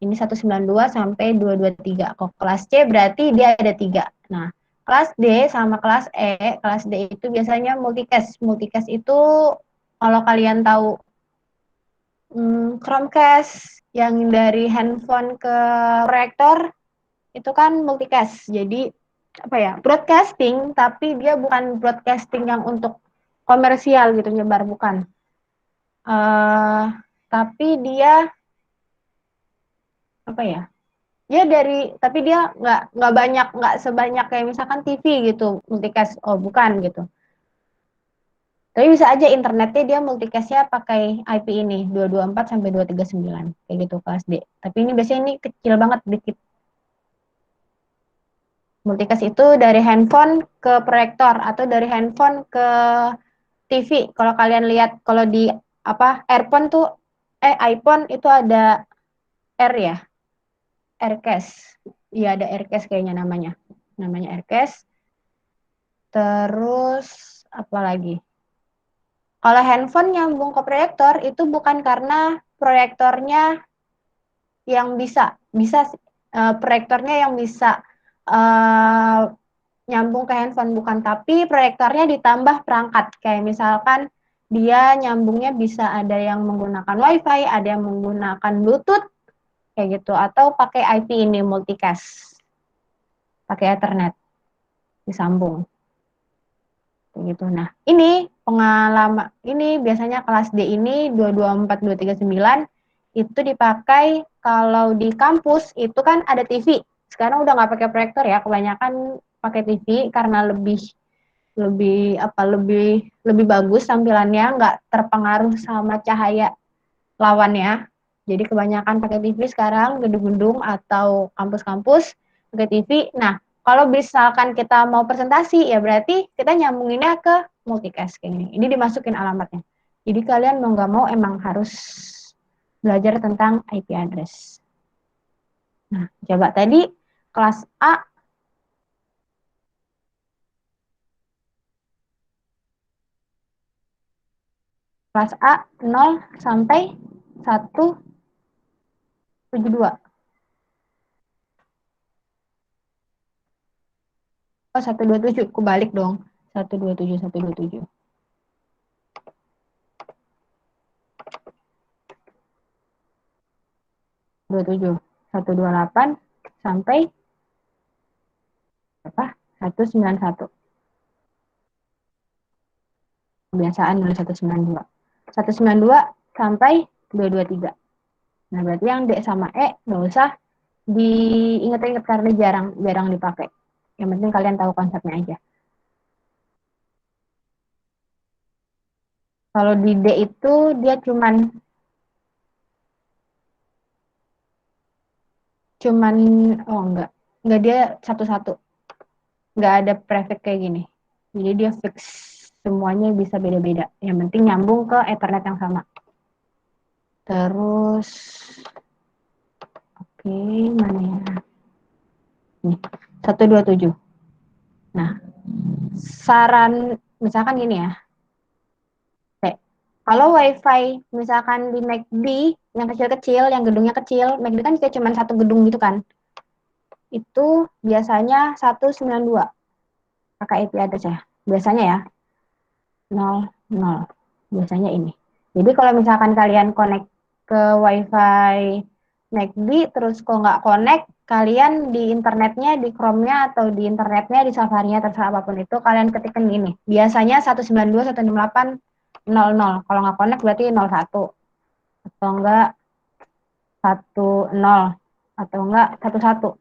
Ini 192 sampai 223. Kok kelas C berarti dia ada 3. Nah, kelas D sama kelas E, kelas D itu biasanya multicast. Multicast itu kalau kalian tahu Chromecast yang dari handphone ke proyektor itu kan multicast. Jadi apa ya? Broadcasting, tapi dia bukan broadcasting yang untuk komersial gitu nyebar, bukan. Tapi dia apa ya? Tapi dia nggak sebanyak kayak misalkan TV gitu multicast, oh bukan gitu. Tapi bisa aja internetnya dia multicastnya pakai IP ini 224 sampai 239 kayak gitu kelas D. Tapi ini biasanya ini kecil banget dikit. Multicast itu dari handphone ke proyektor atau dari handphone ke TV. Kalau kalian lihat kalau di iPhone itu ada R ya, Aircast. Iya ada Aircast kayaknya namanya. Namanya Aircast. Terus apa lagi? Kalau handphone nyambung ke proyektor itu bukan karena proyektornya yang bisa proyektornya yang bisa nyambung ke handphone, bukan, tapi proyektornya ditambah perangkat kayak misalkan dia nyambungnya bisa ada yang menggunakan WiFi, ada yang menggunakan Bluetooth kayak gitu, atau pakai IP ini multicast, pakai Ethernet disambung kayak gitu. Nah, ini pengalaman ini biasanya kelas D ini 224 239 itu dipakai kalau di kampus itu kan ada TV. Sekarang udah nggak pakai proyektor ya, kebanyakan pakai TV karena lebih bagus tampilannya, nggak terpengaruh sama cahaya lawannya. Jadi kebanyakan pakai TV sekarang, gedung-gedung atau kampus-kampus pakai TV. Nah, kalau misalkan kita mau presentasi, ya berarti kita nyambunginnya ke multicast kayak gini. Ini dimasukin alamatnya. Jadi kalian mau nggak mau emang harus belajar tentang IP address. Nah, coba tadi kelas A kelas A 0 sampai 172. Oh, 127, kebalik dong. 127, 127. 27, 128 sampai berapa? 191. Kebiasaan nulis 192. 192 sampai 223. Nah, berarti yang D sama E nggak usah diingat-ingat karena jarang dipakai. Yang penting kalian tahu konsepnya aja. Kalau di D itu dia cuman oh enggak dia satu-satu. Enggak ada prefix kayak gini. Jadi dia fix semuanya bisa beda-beda. Yang penting nyambung ke Ethernet yang sama. Terus oke, mana ya? Nih, 127. Nah, saran misalkan gini ya. Kalau WiFi misalkan di McD yang kecil-kecil, yang gedungnya kecil, McD kan kayak cuma satu gedung gitu kan. Itu biasanya 192 pakai IP address ya. Biasanya ya. 00. Biasanya ini. Jadi kalau misalkan kalian connect ke WiFi McD terus kok nggak connect, kalian di internetnya, di Chrome-nya atau di internetnya, di Safari-nya, terserah apapun itu, kalian ketikkan gini. Biasanya 192.168.00. Kalau nggak connect berarti 01. Atau enggak 10. Atau enggak 11.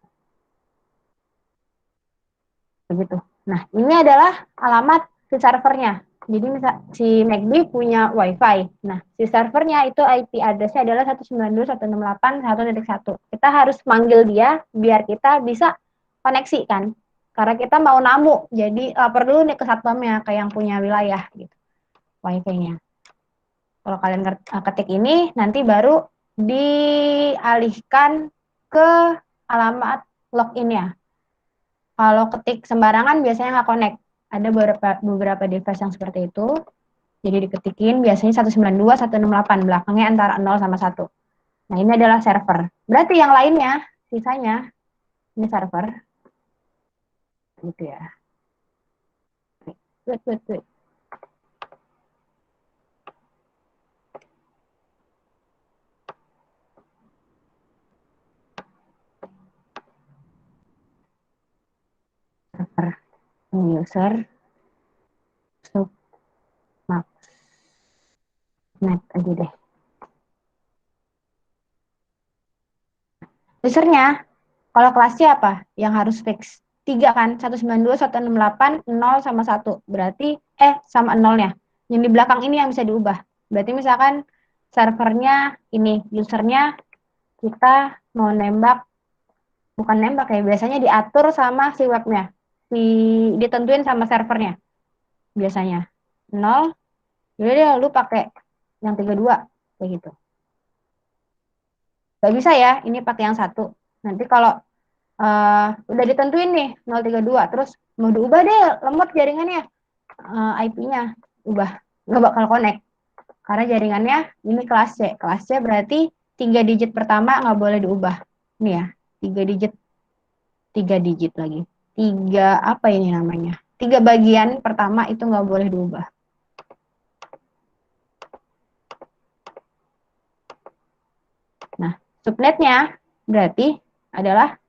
Begitu. Nah, ini adalah alamat si servernya. Jadi si MACD punya WiFi. Nah, si servernya itu IP address-nya adalah 192.168.1.1. Kita harus manggil dia biar kita bisa koneksi kan. Karena kita mau namu, jadi lapor dulu nih ke satpamnya, ke yang punya wilayah gitu, WiFi-nya. Kalau kalian ketik ini, nanti baru dialihkan ke alamat login-nya. Kalau ketik sembarangan biasanya nggak connect. Ada beberapa device yang seperti itu. Jadi diketikin biasanya 192.168, belakangnya antara 0 sama 1. Nah, ini adalah server. Berarti yang lainnya, sisanya, ini server. Gitu ya. Wait. Server. Ini user. Max. Net aja deh. Usernya, kalau kelasnya apa? Yang harus fix. 3 kan? 192.168, 0 sama 1. Berarti, sama 0-nya. Yang di belakang ini yang bisa diubah. Berarti misalkan servernya ini, usernya kita mau nembak, bukan nembak ya, biasanya diatur sama si webnya. Ditentuin sama servernya. Biasanya. 0, jadi lu pakai yang 32. Kayak gitu. Gak bisa ya, ini pakai yang 1. Nanti kalau udah ditentuin nih 032 terus mau diubah deh lemot jaringannya, IP-nya ubah, nggak bakal connect karena jaringannya ini kelas C berarti 3 digit pertama nggak boleh diubah. Ini ya 3 digit lagi, 3 apa ini namanya, 3 bagian pertama itu nggak boleh diubah. Nah, subnetnya berarti adalah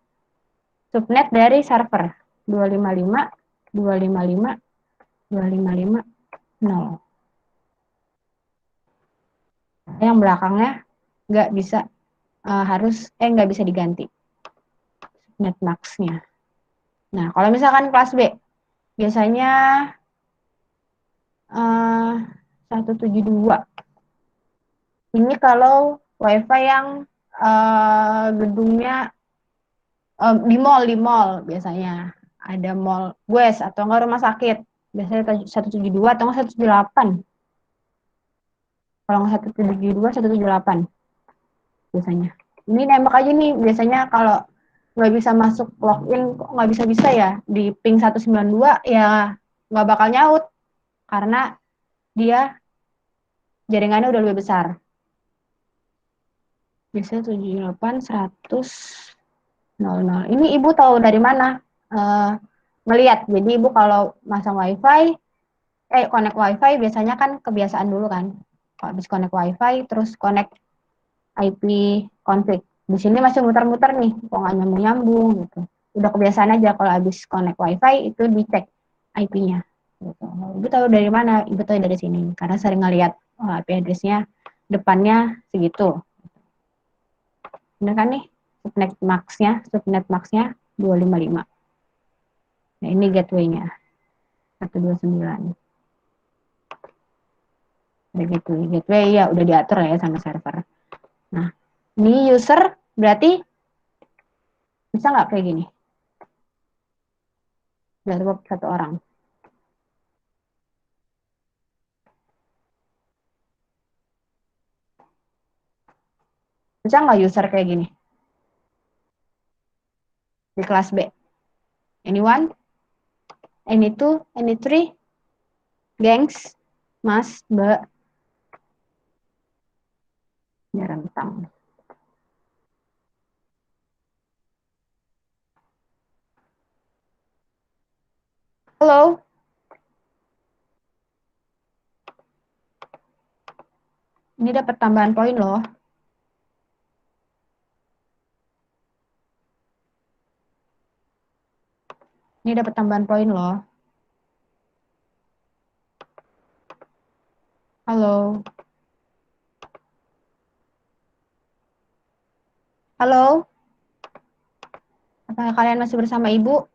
subnet dari server 255.255.255.0. Yang belakangnya nggak bisa nggak bisa diganti net max-nya. Nah, kalau misalkan kelas B biasanya 172. Ini kalau WiFi yang gedungnya di mall biasanya ada mall West atau enggak rumah sakit, biasanya 172 atau enggak 178. Kalau enggak 172, 178. biasanya. Ini nembak aja nih, biasanya kalau nggak bisa masuk login, kok nggak bisa-bisa ya, di ping 192 ya nggak bakal nyaut, karena dia jaringannya udah lebih besar. Biasanya 78, 100, 00. Ini ibu tahu dari mana? Ngeliat, jadi ibu kalau masang wifi, connect wifi biasanya kan kebiasaan dulu kan. Kalau habis connect wifi, terus connect IP config. Di sini masih muter-muter nih, kok nggak nyambung-nyambung gitu. Udah kebiasaan aja kalau habis connect wifi itu dicek IP-nya. Gitu. Ibu tahu dari mana? Ibu tahu dari sini, karena sering ngeliat IP address-nya depannya segitu. Bener kan nih? Subnet max-nya 255. Nah, ini gateway-nya 129. Udah gateway ya udah diatur ya sama server. Nah, ini user berarti bisa nggak kayak gini? Network satu orang. Bisa nggak user kayak gini? Di kelas B. Anyone? Any two? Any three? Gengs? Mas? Mbak? Ya, rentang. Halo? Ini dapat tambahan poin loh. Ini dapat tambahan poin loh. Halo? Halo? Apakah kalian masih bersama Ibu?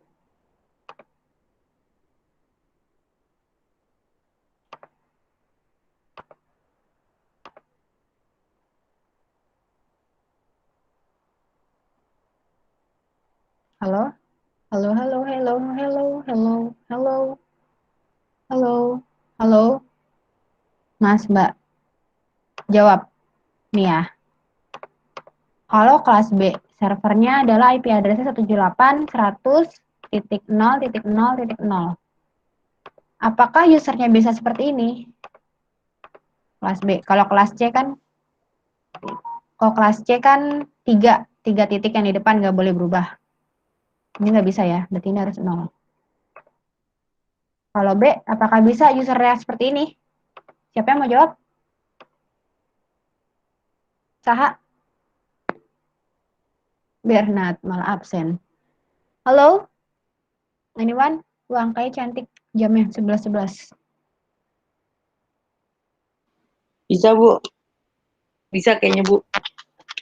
Halo? Halo, halo, hello, hello, hello, hello, halo, halo, Mas, Mbak, jawab nih ya. Kalau kelas B, servernya adalah IP address-nya 178.100.0.0.0. Apakah usernya bisa seperti ini? Kelas B. Kalau kelas C kan, tiga titik yang di depan nggak boleh berubah. Ini nggak bisa ya, berarti ini harus 0. Kalau B, apakah bisa usernya seperti ini? Siapa yang mau jawab? Saha? Bernard malah absen. Halo? Anyone? Wah, angkanya cantik. Jamnya 11.11. Bisa, Bu. Bisa kayaknya, Bu.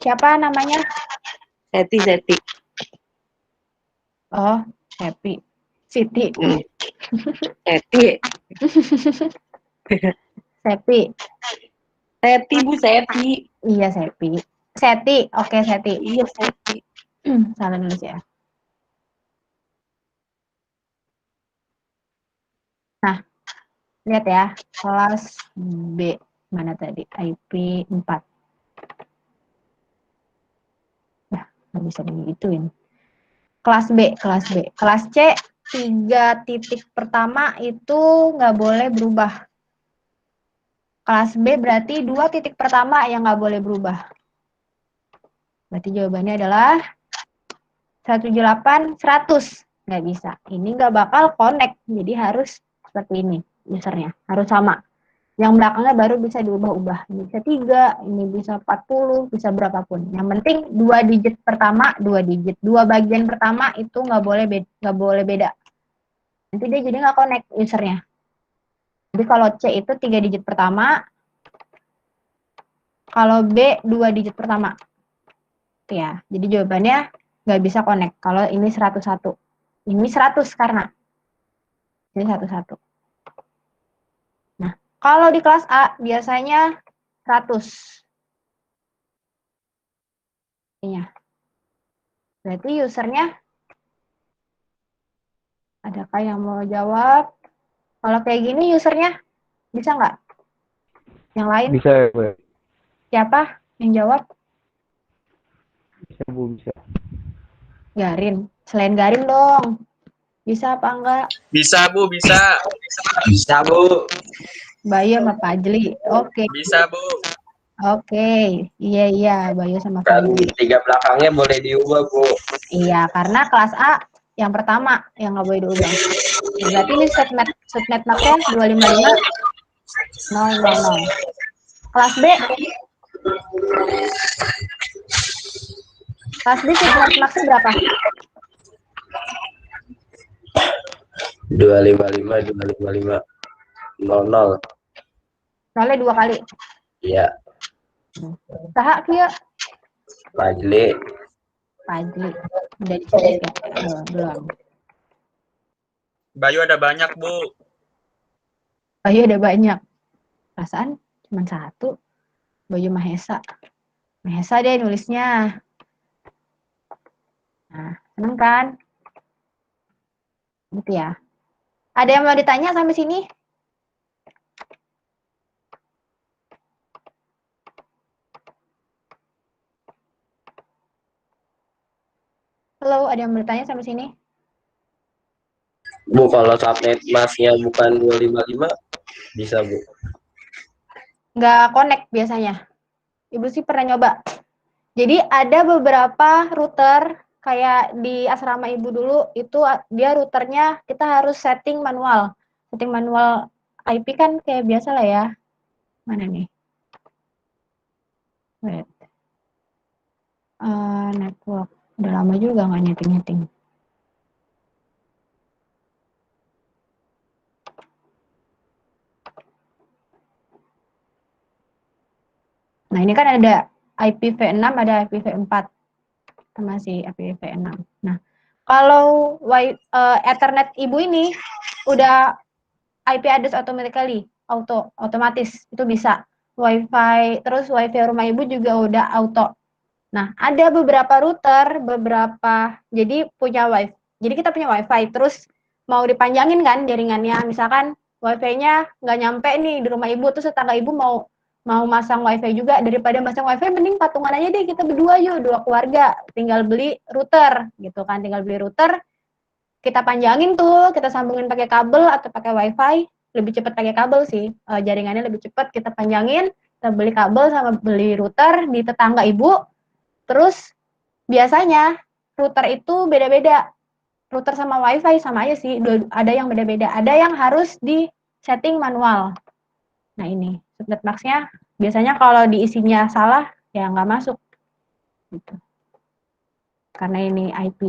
Siapa namanya? Seti. Oh, Happy. Siti. Seti. Sepi. Seti, Bu, Seti. Iya, Sepi. Seti. Oke, Seti. Iya, Seti. Salah nulis ya. Nah, lihat ya. Kelas B. Mana tadi? IP 4. Ya, nggak bisa digituin. Kelas B. Kelas C, 3 titik pertama itu nggak boleh berubah. Kelas B berarti 2 titik pertama yang nggak boleh berubah. Berarti jawabannya adalah 178, 100. Nggak bisa. Ini nggak bakal connect. Jadi harus seperti ini usernya. Harus sama. Yang belakangnya baru bisa diubah-ubah. Ini bisa 3, ini bisa 40, bisa berapapun. Yang penting 2 digit pertama, 2 digit. 2 bagian pertama itu nggak boleh beda. Nanti dia jadi nggak connect usernya. Jadi kalau C itu 3 digit pertama, kalau B 2 digit pertama. Ya, jadi jawabannya nggak bisa connect. Kalau ini 101. Ini 100 karena ini 101. Nah, kalau di kelas A biasanya 100. Iya. Berarti usernya, adakah yang mau jawab? Kalau kayak gini usernya bisa nggak? Yang lain? Bisa, Bu. Siapa yang jawab? bisa Bu, bisa. Garin. Selain Garin dong. Bisa apa enggak? Bisa Bu, bisa. Bisa, Bu. Bayu sama Fajli. Oke. Bisa Bu. Oke. Iya, Bayu sama Dan Fajli. 3 belakangnya boleh diubah, Bu. Iya, karena kelas A yang pertama yang nggak boleh diubah. Berarti ini subnet max-nya 255 000. Kelas B. Kelas B subnet max-nya berapa? 255 00. Soalnya 2 kali. Iya, Saha kia Fajli. Fajli. Udah dicek ya? Belum. Bayu ada banyak Bu. Bayu ada banyak. Perasaan cuma 1. Bayu Mahesa. Mahesa deh nulisnya. Nah, seneng kan? Gitu ya. Ada yang mau ditanya sampai sini? Halo, ada yang mau ditanya sampai sini? Bu, kalau subnet masnya bukan 255 bisa, Bu. Nggak connect biasanya. Ibu sih pernah nyoba. Jadi ada beberapa router kayak di asrama ibu dulu itu dia routernya kita harus setting manual. Setting manual IP kan kayak biasa lah ya. Mana nih? Wait. Network. Udah lama juga nggak nyeting-nyeting. Nah, ini kan ada IPv6, ada IPv4 sama si IPv6. Nah, kalau Ethernet ibu ini udah IP address automatically, otomatis itu bisa. WiFi, terus WiFi rumah ibu juga udah auto. Nah, ada beberapa router, jadi punya WiFi. Jadi kita punya WiFi, terus mau dipanjangin kan jaringannya, misalkan WiFi-nya nggak nyampe nih di rumah ibu, terus tetangga ibu mau masang WiFi juga, daripada masang WiFi mending patungan aja deh kita berdua yuk, 2 keluarga, tinggal beli router gitu kan, tinggal beli router, kita panjangin tuh, kita sambungin pakai kabel atau pakai WiFi, lebih cepat pakai kabel sih, jaringannya lebih cepat, kita panjangin, kita beli kabel sama beli router di tetangga ibu, terus biasanya router itu beda-beda, router sama WiFi sama aja sih, ada yang beda-beda, ada yang harus di setting manual. Nah ini, subnet max-nya biasanya kalau diisinya salah, ya nggak masuk. Gitu. Karena ini IP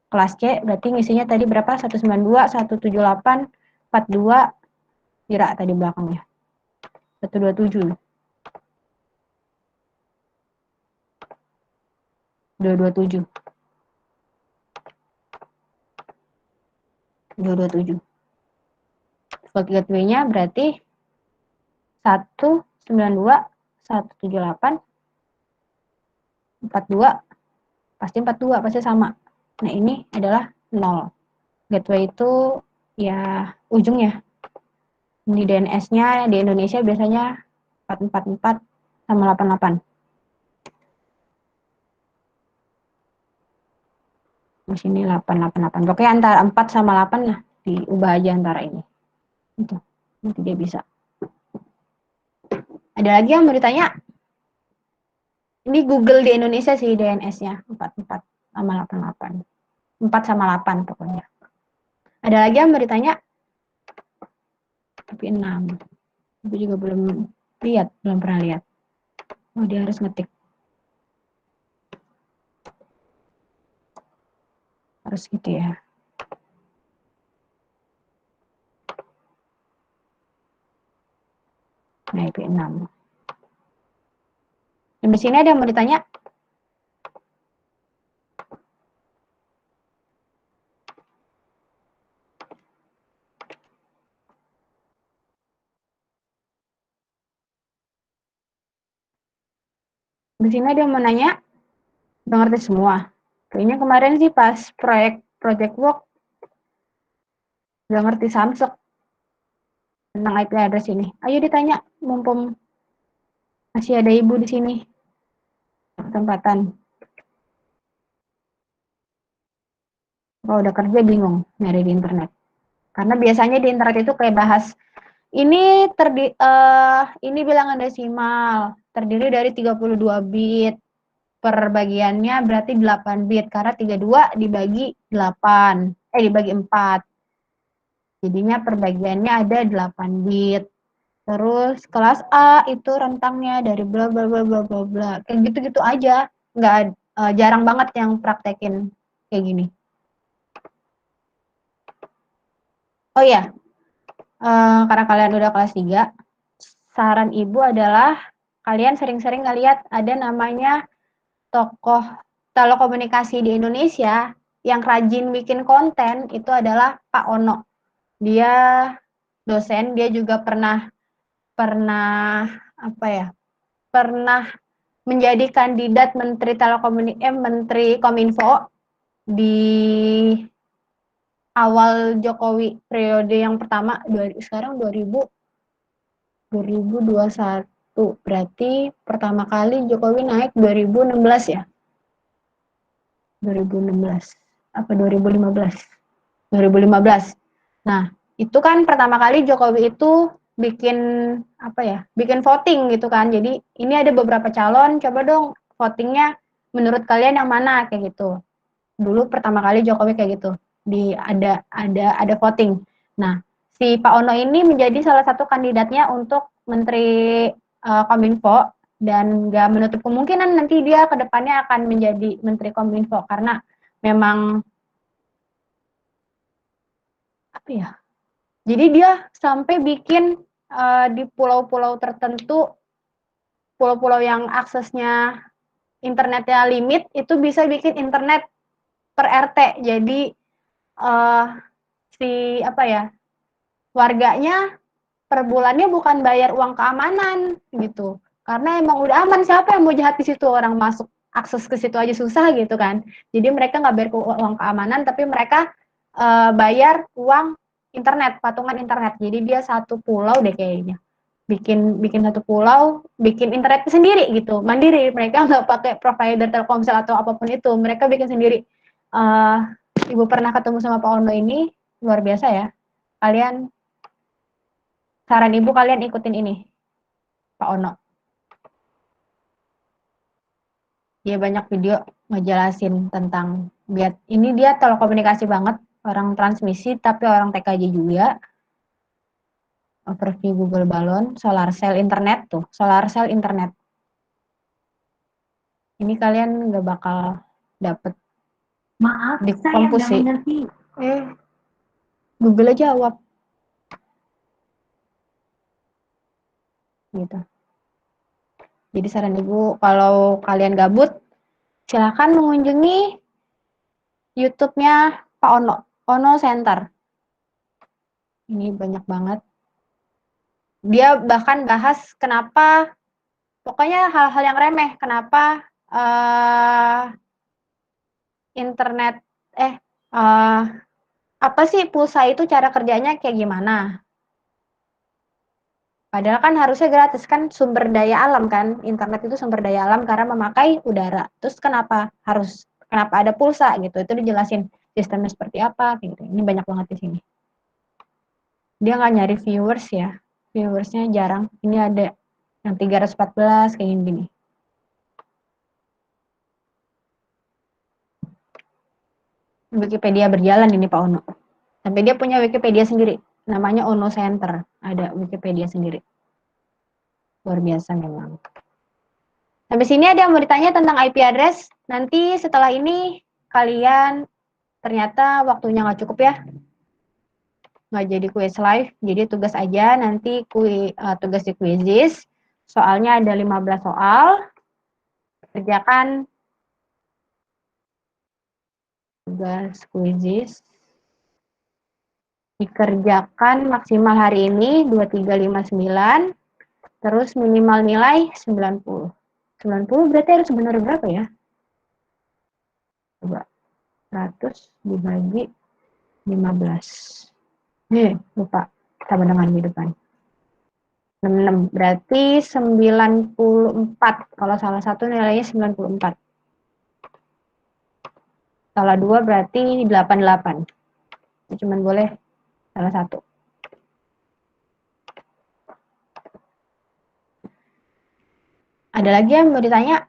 kelas C, berarti ngisinya tadi berapa? 192, 178, 42, kira tadi belakangnya. 127. 227. 227. Default gateway-nya berarti 192, 178, 42, pasti 42, pasti sama. Nah ini adalah 0. Gateway itu ya ujungnya. Di DNS-nya di Indonesia biasanya 444 sama 88. Di sini 888. Pokoknya antara 4 sama 8 lah, diubah aja antara ini. Itu. Nanti dia bisa. Ada lagi yang mau ditanya? Ini Google di Indonesia sih DNS-nya 44 sama 88. 4 sama 8 pokoknya. Ada lagi yang mau ditanya? Tapi 6. Aku juga belum pernah lihat. Oh, dia harus ngetik. Harus gitu ya. Nah, IP6. Dan di sini ada yang mau ditanya? Di sini ada yang mau nanya? Udah ngerti semua? Kayaknya kemarin sih pas project work udah ngerti samsek tentang IP address ini. Ayo ditanya, mumpung masih ada ibu di sini. Kesempatan. Kalau udah kerja bingung nyari di internet. Karena biasanya di internet itu kayak bahas ini ini bilangan desimal terdiri dari 32 bit. Per bagiannya berarti 8 bit karena 32 dibagi 8, dibagi 4. Jadinya perbagiannya ada 8 bit. Terus kelas A itu rentangnya dari bla bla bla bla bla bla. Kayak gitu-gitu aja. Nggak jarang banget yang praktekin kayak gini. Oh iya, karena kalian udah kelas 3, saran ibu adalah kalian sering-sering ngeliat ada namanya tokoh telekomunikasi di Indonesia yang rajin bikin konten itu adalah Pak Ono. Dia dosen, dia juga pernah menjadi kandidat Menteri Kominfo di awal Jokowi periode yang pertama, sekarang 2021, berarti pertama kali Jokowi naik 2016 ya? 2016 apa 2015? 2015. Nah, itu kan pertama kali Jokowi itu bikin bikin voting gitu kan. Jadi ini ada beberapa calon, coba dong votingnya menurut kalian yang mana kayak gitu. Dulu pertama kali Jokowi kayak gitu. Ada voting. Nah, si Pak Ono ini menjadi salah satu kandidatnya untuk Menteri Kominfo dan nggak menutup kemungkinan nanti dia ke depannya akan menjadi Menteri Kominfo karena memang jadi dia sampai bikin di pulau-pulau tertentu, pulau-pulau yang aksesnya internetnya limit itu bisa bikin internet per RT. Jadi warganya per bulannya bukan bayar uang keamanan gitu. Karena emang udah aman, siapa yang mau jahat di situ, orang masuk akses ke situ aja susah gitu kan. Jadi mereka nggak bayar uang keamanan, tapi mereka bayar uang internet, patungan internet. Jadi dia satu pulau deh kayaknya. Bikin satu pulau, bikin internet sendiri gitu, mandiri. Mereka nggak pakai provider Telkomsel atau apapun itu, mereka bikin sendiri. Ibu pernah ketemu sama Pak Ono ini, luar biasa ya. Saran ibu kalian ikutin ini, Pak Ono. Dia banyak video ngejelasin tentang ini dia telekomunikasi banget, orang transmisi tapi orang TKJ juga. Overview Google Balon, solar cell internet tuh, solar cell internet. Ini kalian nggak bakal dapet. Maaf, di saya kampus nggak sih. mengerti. Google aja jawab. Gitu. Jadi saran ibu kalau kalian gabut, silakan mengunjungi YouTube-nya Pak Ono, Ono Center. Ini banyak banget. Dia bahkan bahas kenapa, pokoknya hal-hal yang remeh, kenapa internet, apa sih pulsa itu cara kerjanya kayak gimana. Padahal kan harusnya gratis, kan sumber daya alam kan, internet itu sumber daya alam karena memakai udara. Terus kenapa ada pulsa gitu, itu dijelasin sistemnya seperti apa gitu. Ini banyak banget di sini. Dia nggak nyari viewers ya, viewersnya jarang. Ini ada yang 314 kayak gini. Wikipedia berjalan ini Pak Ono. Sampai dia punya Wikipedia sendiri, namanya Ono Center, ada Wikipedia sendiri. Luar biasa memang. Sampai sini ada yang mau ditanya tentang IP address. Nanti setelah ini kalian ternyata waktunya nggak cukup ya. Nggak jadi quiz live, jadi tugas aja nanti tugas di Quizizz. Soalnya ada 15 soal. Kerjakan tugas Quizizz. Dikerjakan maksimal hari ini 2359. Terus minimal nilai 90. 90 berarti harus benar berapa ya? Coba. 100 dibagi 15. Lupa. Sama dengan di depan. 66. Berarti 94. Kalau salah satu nilainya 94. Salah 2 berarti 88. Cuman boleh salah 1. Ada lagi yang mau ditanya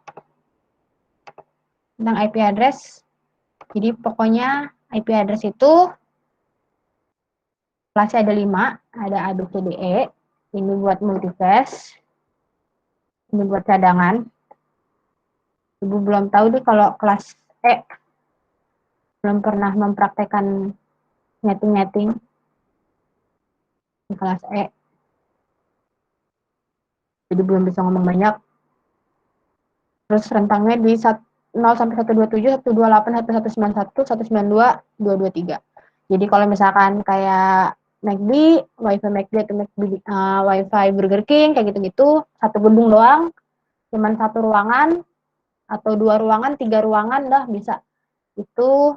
tentang IP address? Jadi pokoknya IP address itu kelasnya ada 5, ada A, B, C, D, E. Ini buat multicast. Ini buat cadangan. Ibu belum tahu deh kalau kelas E. Belum pernah mempraktekkan nyeting-nyeting di kelas E. Jadi belum bisa ngomong banyak. Terus rentangnya di 0 sampai 127, 128, 191, 192, 223. Jadi kalau misalkan kayak McD, WiFi McD atau WiFi Burger King kayak gitu-gitu, satu gedung doang, cuman satu ruangan atau 2 ruangan, 3 ruangan dah bisa. Itu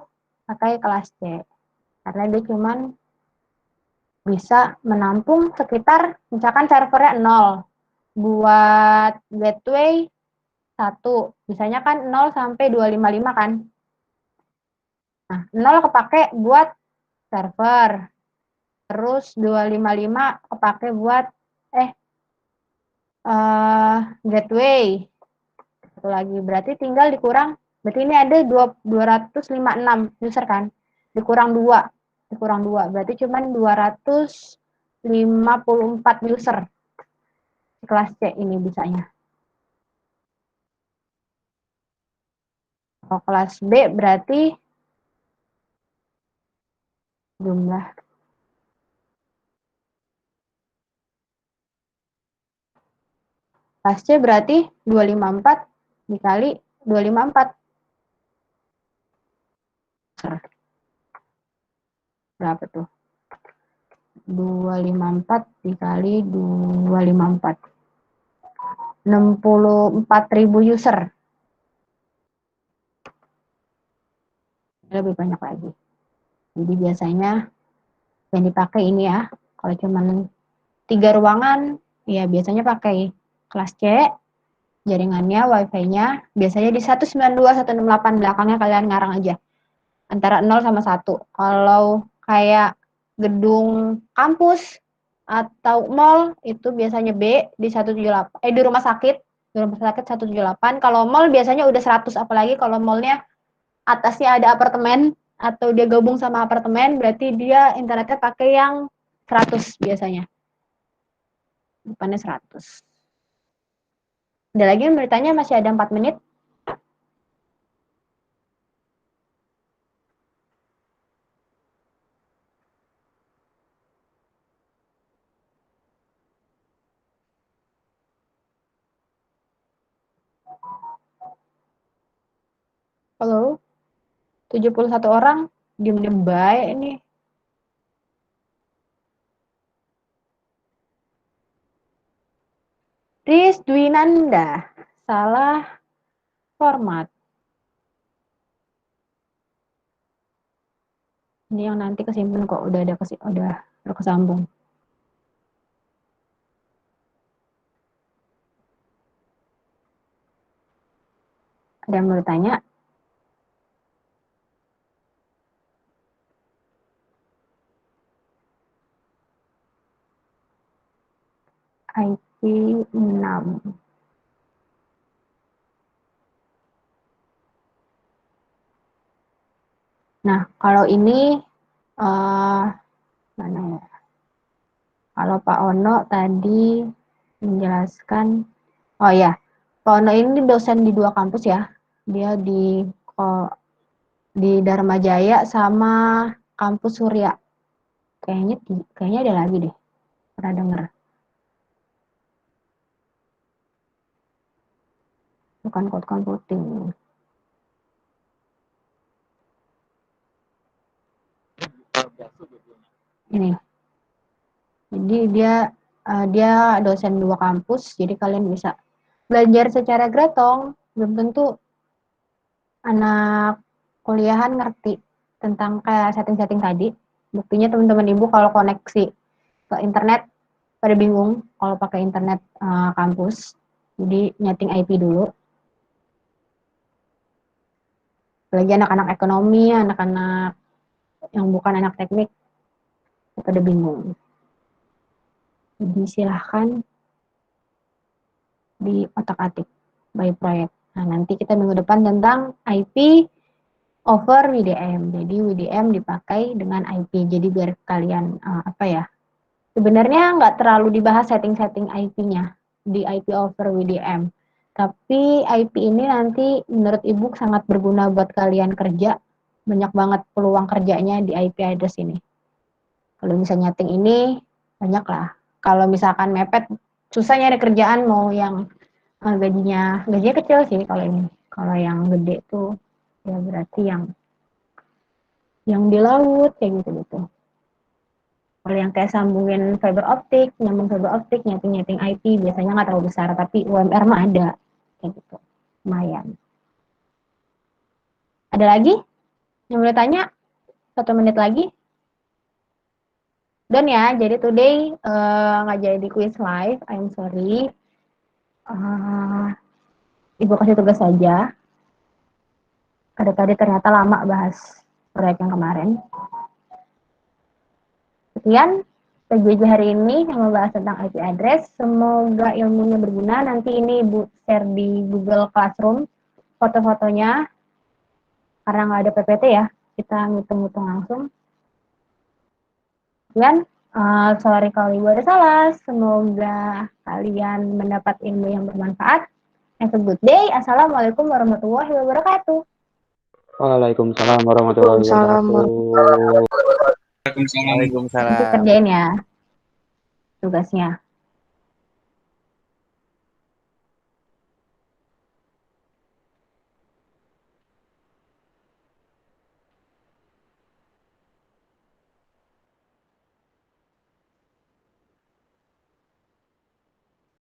pakai kelas C. Karena dia cuman bisa menampung sekitar misalkan servernya 0. Buat gateway 1. Biasanya kan 0 sampai 255 kan. Nah, 0 kepake buat server. Terus 255 kepake buat gateway. Satu lagi berarti tinggal dikurang, berarti ini ada 256 user kan. Dikurang 2. Berarti cuman 254 user. Kelas C ini bisanya. Kalau kelas B berarti jumlah kelas C berarti 254 dikali 254. Berapa tuh? 254 dikali 254. 64.000 user. Lebih banyak lagi. Jadi biasanya yang dipakai ini ya. Kalau cuman 3 ruangan, ya biasanya pakai kelas C. Jaringannya, wifi-nya, biasanya di 192, 168, belakangnya kalian ngarang aja. Antara 0 sama 1. Kalau kayak gedung kampus atau mall, itu biasanya B di 178, di rumah sakit. Di rumah sakit 178. Kalau mall biasanya udah 100, apalagi kalau mallnya atasnya ada apartemen, atau dia gabung sama apartemen, berarti dia internetnya pakai yang 100 biasanya. Depannya 100. Ada lagi yang bertanya, masih ada 4 menit. Halo, 71 orang, diem-diem baik ini. Riz Dwinanda, salah format. Ini yang nanti kesimpan kok, udah kesambung. Ada yang mau bertanya? IP 6. Nah, kalau ini mana ya? Kalau Pak Ono tadi menjelaskan, oh ya, Pak Ono ini dosen di 2 kampus ya. Dia di Dharma Jaya sama kampus Surya. Kayaknya ada lagi deh. Pernah denger. Bukan cloud computing. Ini. Jadi dia dosen 2 kampus, jadi kalian bisa belajar secara gratong. Belum tentu anak kuliahan ngerti tentang kayak setting-setting tadi. Buktinya teman-teman ibu kalau koneksi ke internet pada bingung kalau pakai internet kampus. Jadi nyeting IP dulu. Apalagi anak-anak ekonomi, anak-anak yang bukan anak teknik, pada bingung. Jadi silahkan di otak-atik by proyek. Nah, nanti kita minggu depan tentang IP over WDM. Jadi WDM dipakai dengan IP. Jadi biar kalian sebenarnya nggak terlalu dibahas setting-setting IP-nya di IP over WDM. Tapi IP ini nanti menurut Ibu sangat berguna buat kalian kerja. Banyak banget peluang kerjanya di IP address ini. Kalau misalnya nyeting ini, banyak lah. Kalau misalkan mepet, susah nyari kerjaan mau yang gajinya kecil sih kalau ini. Kalau yang gede tuh ya berarti yang di laut kayak gitu. Kalau yang kayak sambungin fiber optik, nyambung fiber optik, nyeting IP biasanya nggak terlalu besar, tapi UMR mah ada kayak gitu. Lumayan. Ada lagi yang boleh tanya? 1 menit lagi. Dan ya, jadi today nggak jadi quiz live, I'm sorry. Ibu kasih tugas saja. Tadi ternyata lama bahas proyek yang kemarin. Sekian PJJ hari ini yang membahas tentang IP address. Semoga ilmunya berguna. Nanti ini Ibu share di Google Classroom foto-fotonya. Karena nggak ada PPT ya, kita ngitung-ngitung langsung. Sekian. Sorry kalau Ibu ada salah. Semoga kalian mendapat ilmu yang bermanfaat. Have a good day. Assalamualaikum warahmatullahi wabarakatuh. Waalaikumsalam warahmatullahi wabarakatuh. Waalaikumsalam. Waalaikumsalam. Nanti kerjain ya tugasnya.